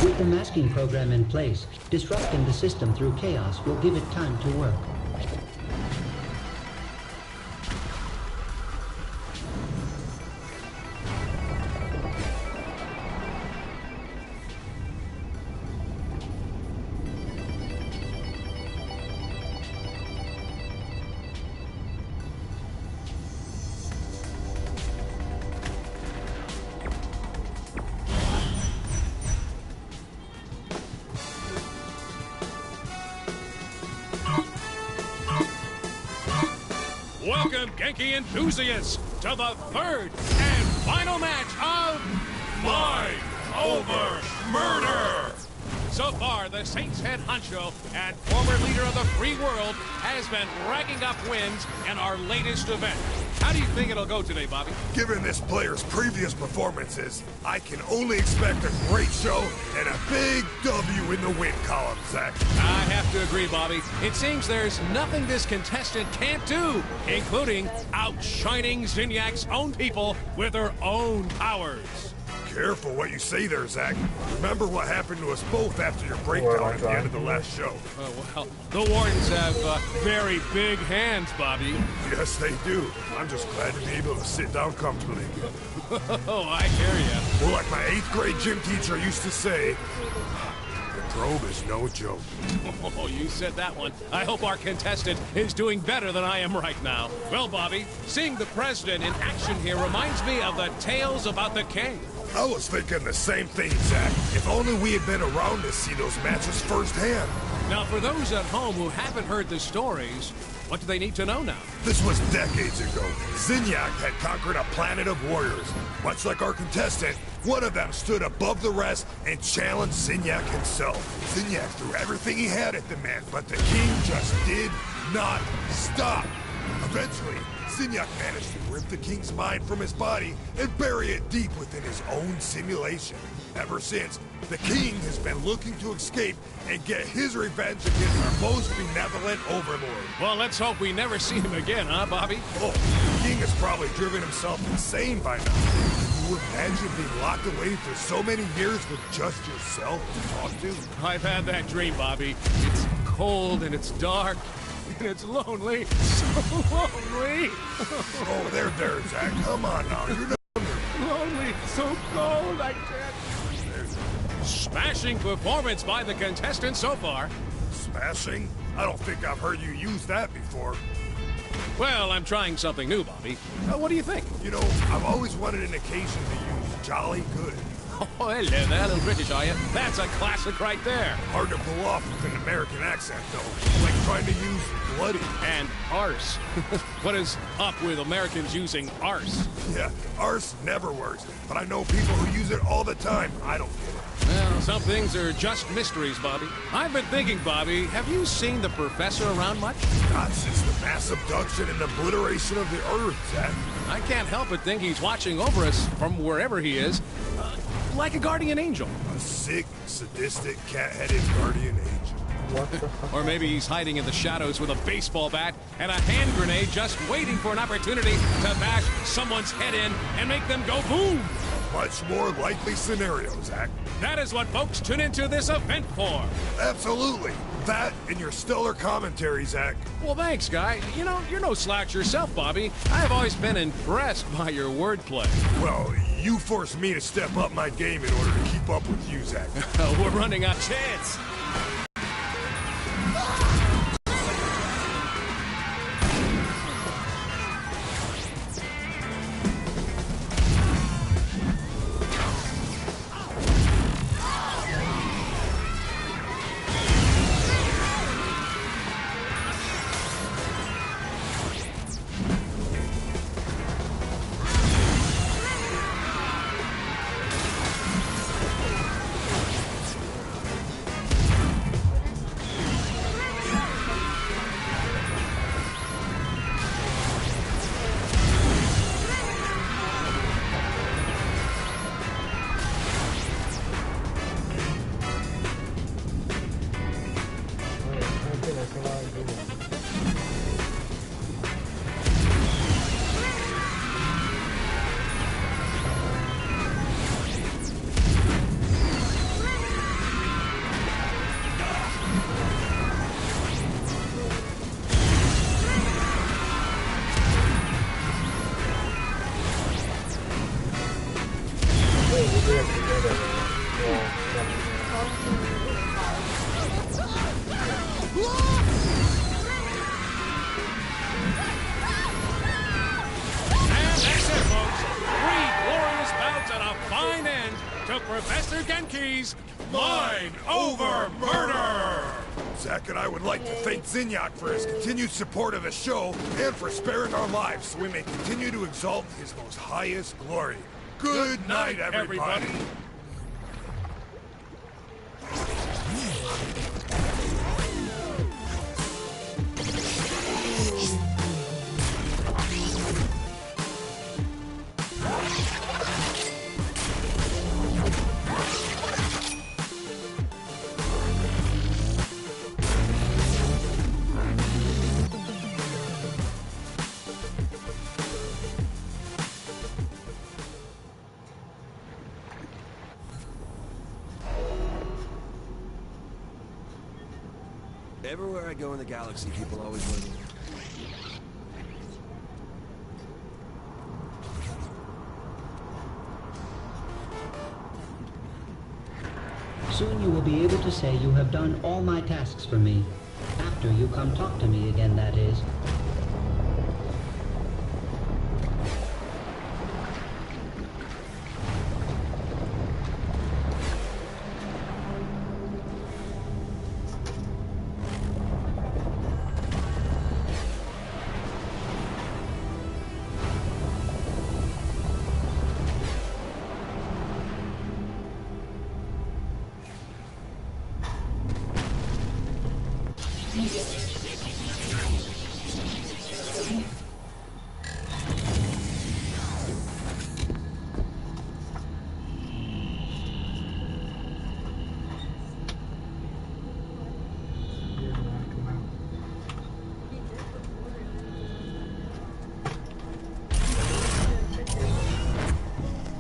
With the masking program in place, disrupting the system through chaos will give it time to work. Welcome, Genki enthusiasts, to the third and final match of Mind Over Murder! So far, the Saints head honcho and former leader of the free world has been racking up wins in our latest event. How do you think it'll go today, Bobby? Given this player's previous performances, I can only expect a great show and a big W in the win column, Zach. I have to agree, Bobby. It seems there's nothing this contestant can't do, including outshining Zinyak's own people with her own powers. Careful what you say there, Zach. Remember what happened to us both after your breakdown at the end of the last show. Well, the Wardens have very big hands, Bobby. Yes, they do. I'm just glad to be able to sit down comfortably. Oh, I hear ya. Well, like my 8th grade gym teacher used to say, the probe is no joke. Oh, you said that one. I hope our contestant is doing better than I am right now. Well, Bobby, seeing the president in action here reminds me of the tales about the king. I was thinking the same thing, Zach. If only we had been around to see those matches firsthand. Now, for those at home who haven't heard the stories, what do they need to know now? This was decades ago. Zinyak had conquered a planet of warriors. Much like our contestant, one of them stood above the rest and challenged Zinyak himself. Zinyak threw everything he had at the man, but the king just did not stop. Eventually, Zinyak managed to rip the king's mind from his body and bury it deep within his own simulation. Ever since, the king has been looking to escape and get his revenge against our most benevolent overlord. Well, let's hope we never see him again, huh, Bobby? Oh, the king has probably driven himself insane by now. Can you imagine being locked away for so many years with just yourself to talk to? I've had that dream, Bobby. It's cold and it's dark. And it's lonely, so lonely. Oh, there, Zach. Come on now. You're not lonely, so cold, I can't. Smashing performance by the contestant so far. Smashing? I don't think I've heard you use that before. Well, I'm trying something new, Bobby. What do you think? You know, I've always wanted an occasion to use jolly good. Oh, hello there, little British, are you? That's a classic right there. Hard to pull off with an American accent, though. Like trying to use bloody. And arse. What is up with Americans using arse? Yeah, arse never works. But I know people who use it all the time. I don't get it. Well, some things are just mysteries, Bobby. I've been thinking, Bobby, have you seen the professor around much? Not since the mass abduction and obliteration of the Earth, Zach. I can't help but think he's watching over us from wherever he is. Like a guardian angel. A sick, sadistic, cat-headed guardian angel. What the fuck? Or maybe he's hiding in the shadows with a baseball bat and a hand grenade just waiting for an opportunity to bash someone's head in and make them go boom. A much more likely scenario, Zach. That is what folks tune into this event for. Absolutely. That and your stellar commentary, Zach. Well, thanks, Guy. You know, you're no slouch yourself, Bobby. I've always been impressed by your wordplay. Well, you forced me to step up my game in order to keep up with you, Zach. We're running out of chance. that's it, folks. 3 glorious bouts and a fine end to Professor Genki's Mind Over Murder! Zack and I would like to thank Zinyak for his continued support of the show and for sparing our lives so we may continue to exalt his most highest glory. Good night, everybody. Everywhere I go in the galaxy, people always want to... Soon you will be able to say you have done all my tasks for me. After you come talk to me again, that is.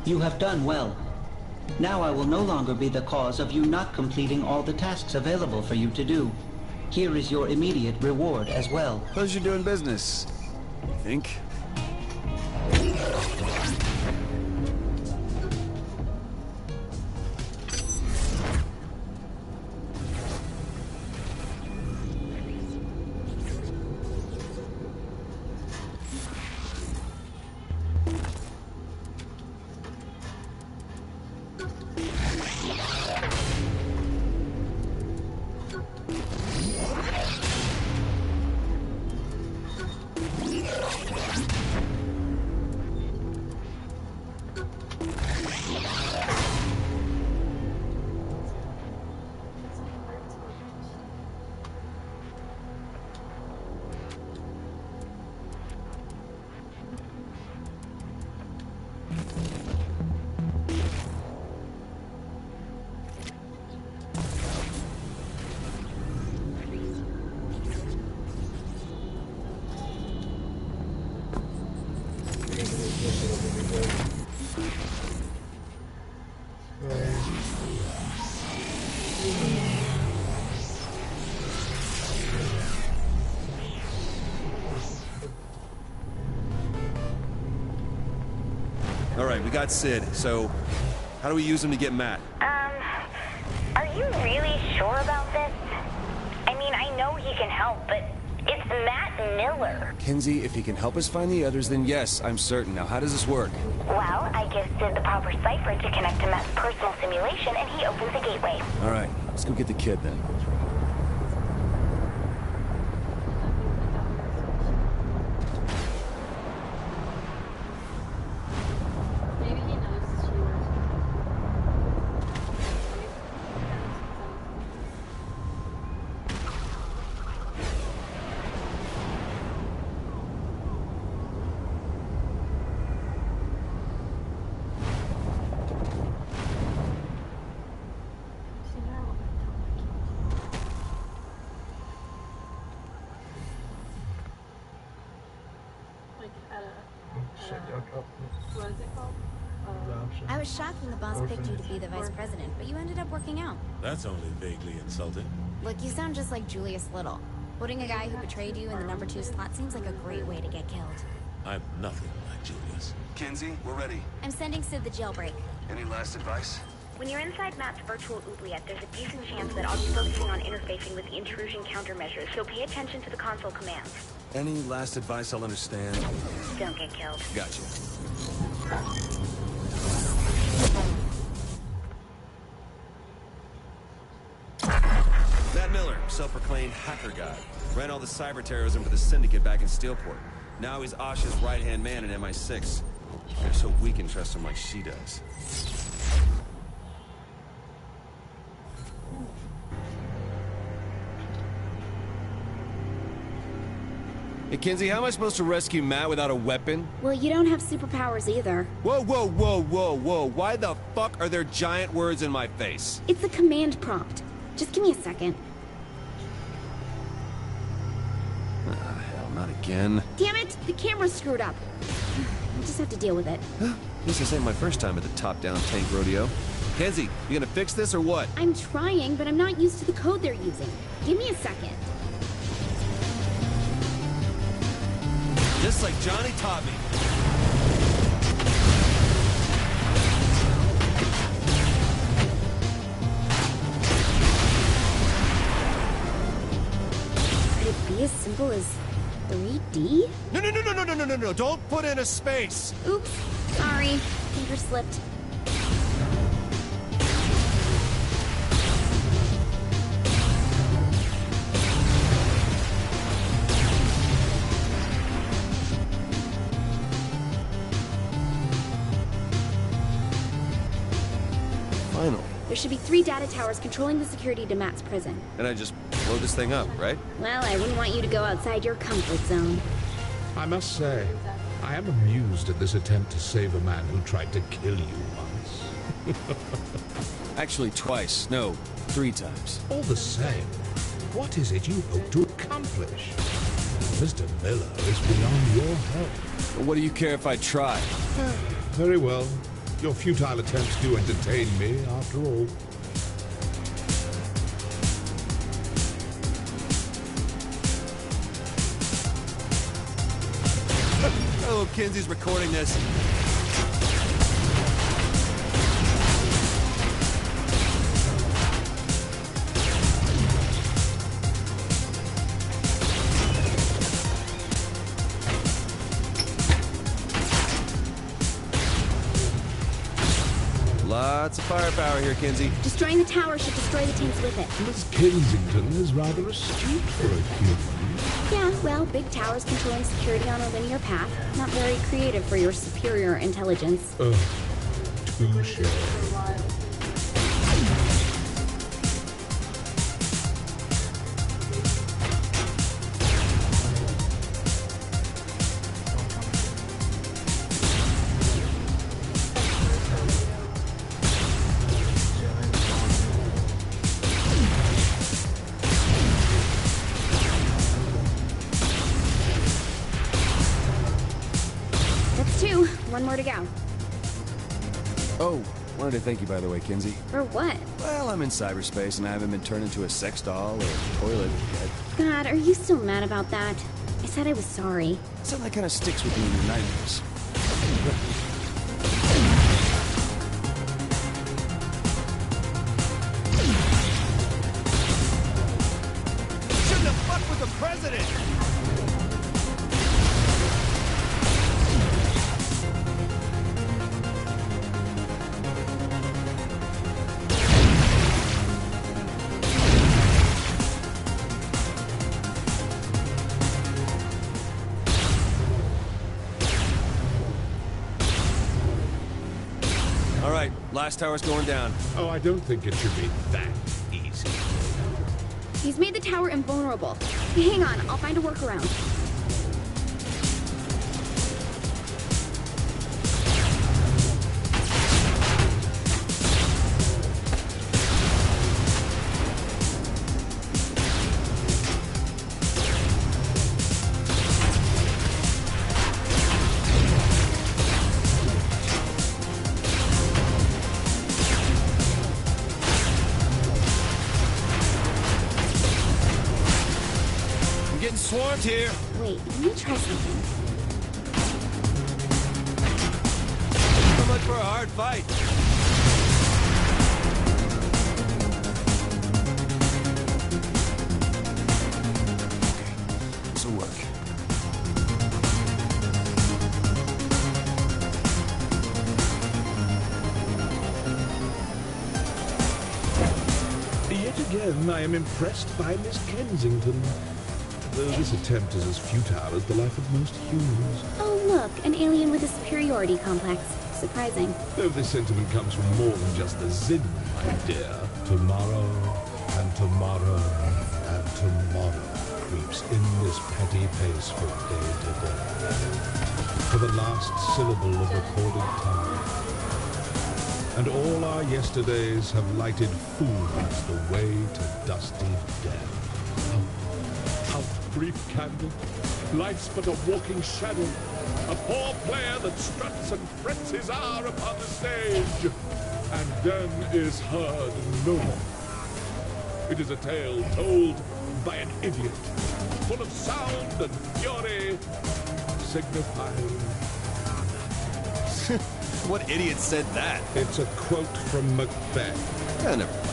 You have done well. Now I will no longer be the cause of you not completing all the tasks available for you to do. Here is your immediate reward as well. How's you doing business? You think? All right, we got Sid, so how do we use him to get Matt? Are you really sure about this? I mean, I know he can help, but it's Matt Miller. Kinsey, if he can help us find the others, then yes, I'm certain. Now, how does this work? Well, I give Sid the proper cipher to connect to Matt's personal simulation, and he opens the gateway. All right, let's go get the kid then. What is it called? I was shocked when the boss picked you to be the vice president, but you ended up working out. That's only vaguely insulting. Look, you sound just like Julius Little. Putting a guy who betrayed you in the number 2 slot seems like a great way to get killed. I'm nothing like Julius. Kinsey, we're ready. I'm sending Sid the jailbreak. Any last advice? When you're inside Matt's virtual oubliette, there's a decent chance that I'll be focusing on interfacing with the intrusion countermeasures, so pay attention to the console commands. Any last advice I'll understand? Don't get killed. Gotcha. Matt Miller, self-proclaimed hacker guy. Ran all the cyber terrorism for the Syndicate back in Steelport. Now he's Asha's right-hand man in MI6. They're so we can trust him like she does. Hey, Kinsey, how am I supposed to rescue Matt without a weapon? Well, you don't have superpowers either. Whoa, whoa, whoa, whoa, whoa. Why the fuck are there giant words in my face? It's a command prompt. Just give me a second. Ah, hell, not again. Damn it! The camera's screwed up. We'll just have to deal with it. This ain't my first time at the top-down tank rodeo. Kenzie, you gonna fix this or what? I'm trying, but I'm not used to the code they're using. Give me a second. Just like Johnny taught me. Could it be as simple as 3D? No, don't put in a space! Oops, sorry. Finger slipped. Finally. There should be 3 data towers controlling the security to Matt's prison. And I just blow this thing up, right? Well, I wouldn't want you to go outside your comfort zone. I must say, I am amused at this attempt to save a man who tried to kill you once. Actually, twice. No, 3 times. All the same, what is it you hope to accomplish? Mr. Miller is beyond your help. What do you care if I try? Very well. Your futile attempts do entertain me, after all. Oh, Kinsey's recording this. Lots of firepower here, Kinsey. Destroying the tower should destroy the tanks with it. Miss Kensington is rather astute for a human. Yeah, well, big towers controlling security on a linear path. Not very creative for your superior intelligence. Touche. That's 2. 1 more to go. Oh, wanted to thank you, by the way, Kinsey. For what? Well, I'm in cyberspace, and I haven't been turned into a sex doll or a toilet yet. God, are you still mad about that? I said I was sorry. Something that kind of sticks with me in your nightmares. Shouldn't have fucked with the president! All right, last tower's going down. Oh, I don't think it should be that easy. He's made the tower invulnerable. Hang on, I'll find a workaround. Getting swarmed here. Wait, let me try something. So much for a hard fight. again, I am impressed by Miss Kensington. Though this attempt is as futile as the life of most humans. Oh, look, an alien with a superiority complex. Surprising. Though this sentiment comes from more than just the Zin, my dear. Tomorrow, and tomorrow, and tomorrow creeps in this petty pace from day to day. For the last syllable of recorded time. And all our yesterdays have lighted fools the way to dusty death. Out, brief candle. Life's but a walking shadow. A poor player that struts and frets his hour upon the stage, and then is heard no more. It is a tale told by an idiot, full of sound and fury, signifying nothing. What idiot said that? It's a quote from Macbeth. Yeah, never mind.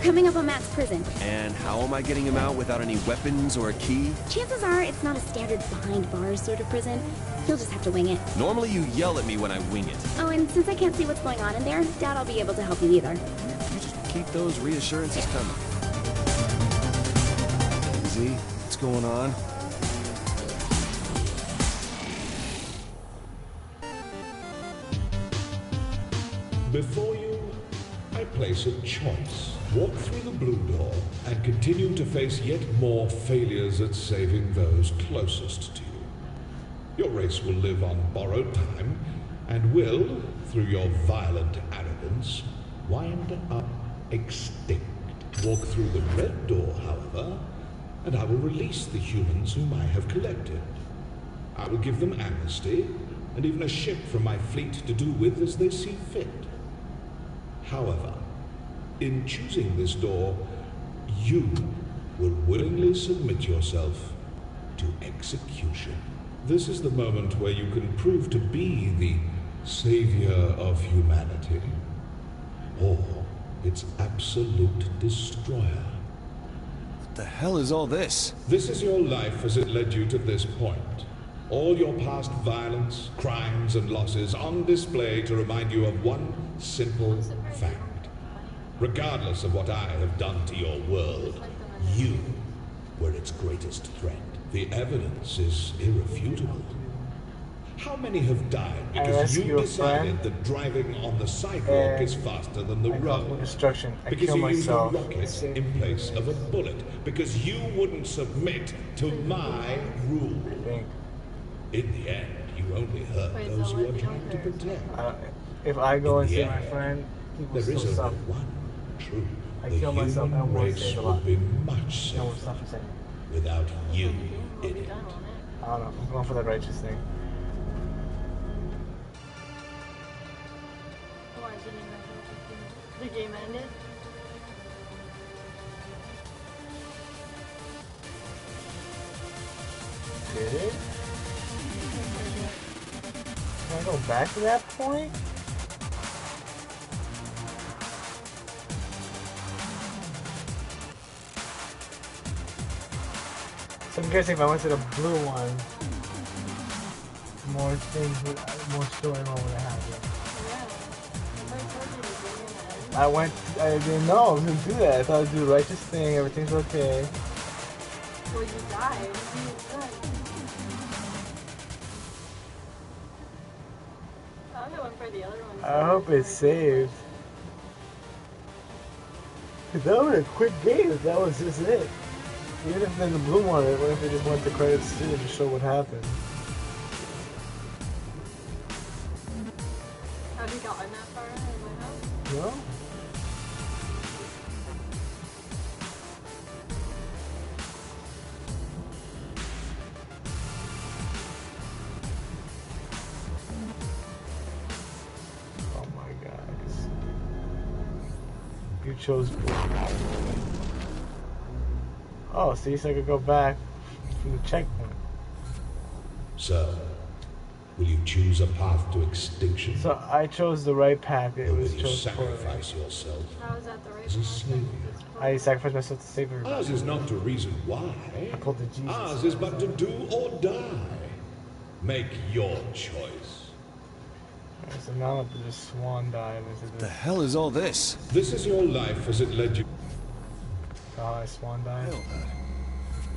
Coming up on Matt's prison. And how am I getting him out without any weapons or a key? Chances are it's not a standard behind bars sort of prison. He'll just have to wing it. Normally you yell at me when I wing it. Oh, and since I can't see what's going on in there, doubt I'll be able to help you either. You just keep those reassurances coming. Z, what's going on? Before you, I place a choice. Walk through the blue door and continue to face yet more failures at saving those closest to you. Your race will live on borrowed time and will, through your violent arrogance, wind up extinct. Walk through the red door, however, and I will release the humans whom I have collected. I will give them amnesty and even a ship from my fleet to do with as they see fit. However, in choosing this door, you will willingly submit yourself to execution. This is the moment where you can prove to be the savior of humanity, or its absolute destroyer. What the hell is all this? This is your life as it led you to this point. All your past violence, crimes, and losses on display to remind you of one simple fact. Regardless of what I have done to your world, you were its greatest threat. The evidence is irrefutable. How many have died because you decided that driving on the sidewalk is faster than the road? Destruction. Because you used a rocket in place of a bullet. Because you wouldn't submit to my rule. In the end, you only hurt those you are trying to protect. If I go and see my friend, there is only one truth. I kill myself and the human race will be much safer without you in it. I don't know. I'm going for the righteous thing. The game ended. Did it? Can I go back to that point? So I'm guessing if I went to the blue one, more things would, more storyline would have happened. I didn't know I was gonna do that. I thought I'd do the righteous thing, everything's okay. Well, you died. I hope it's saved. That was a quick game if that was just it. Even if they're in the bloom on it, what if they just went to credits too to show what happened? Have you gotten that far in my house? No? Oh my god. You chose blue. Oh, see, so I could go back from the checkpoint. So, will you choose a path to extinction? So I chose the right path. It Or was will you chosen for me. sacrifice yourself How is that the right as a slave? I sacrificed myself to save everybody. Ours is not to reason why. I pulled the Jesus. Ours is but to do or die. Make your choice. Alright, so now I'm to just swan dive into The this. hell is all this? This is your life as it led you. Oh, I swan dive.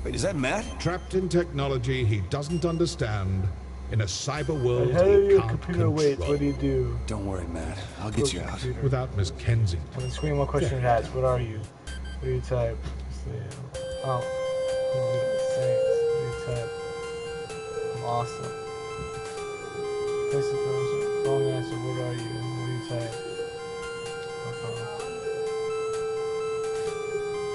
Wait, is that Matt? Trapped in technology he doesn't understand, in a cyber world The hell he your can't computer control. waits. What do you do? Don't worry, Matt. I'll get you out. Without Miss Kensington. On the screen, what question it has? What are you? What do you type? Oh. Thanks. What do you type? I'm awesome. Place the question. Wrong answer. What are you? What do you type?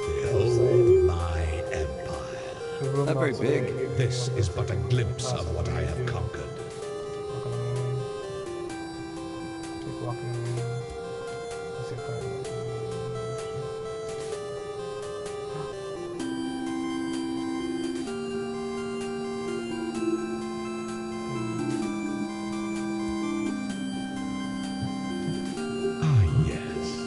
Behold my empire. Not very big. This is but a glimpse of what I have conquered. Keep walking around. What's it called? Ah, yes.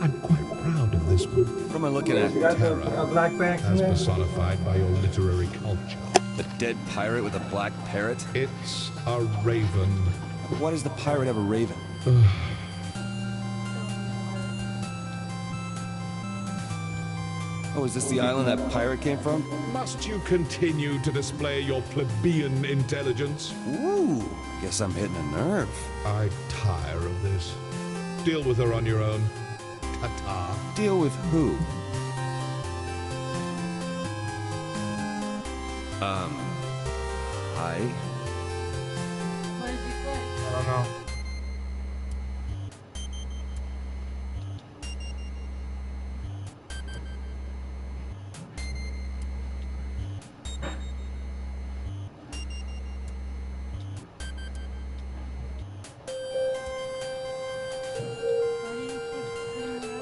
I'm quite proud of this book. What am I looking at? Terror, A black bag as personified by your literary culture. A dead pirate with a black parrot? It's a raven. Why does the pirate have a raven? Oh, is this the island that pirate came from? Must you continue to display your plebeian intelligence? Ooh, guess I'm hitting a nerve. I tire of this. Deal with her on your own. Ta-ta. Deal with who? Hi? What did you say? I don't know.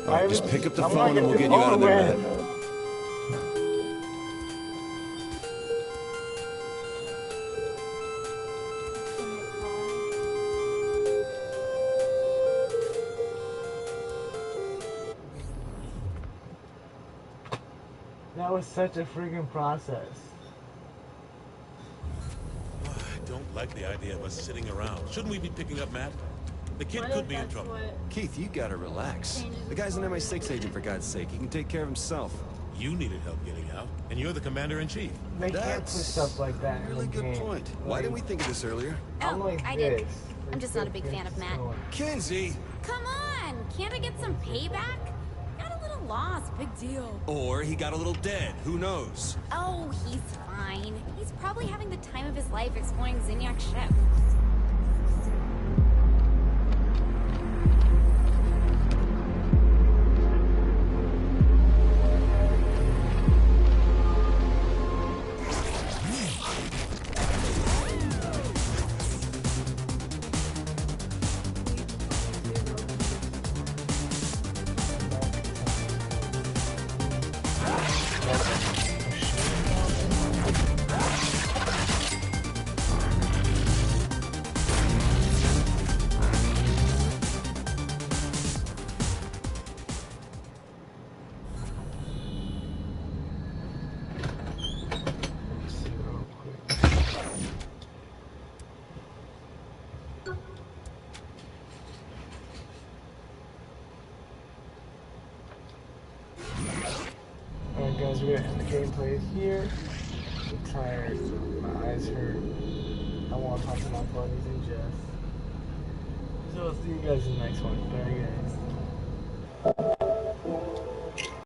All right, just pick up the phone and we'll get you out of there, Matt. That was such a freaking process. I don't like the idea of us sitting around. Shouldn't we be picking up Matt? The kid could be in trouble. Keith, you gotta relax. The guy's an MI6 agent, for God's sake. He can take care of himself. You needed help getting out, and you're the commander-in-chief. They can't put stuff like that in Really the good game. point. Why didn't we think of this earlier? I'm like I this. did. I'm just not a big fan of Matt. Kinsey! Come on! Can't I get some payback? Got a little lost, big deal. Or he got a little dead. Who knows? Oh, he's fine. He's probably having the time of his life exploring Zinniak's ship. Alright guys, we're gonna end the gameplay here. I'm tired, my eyes hurt. I want to talk to my buddies and Jess. So I'll see you guys in the next one. Bye guys.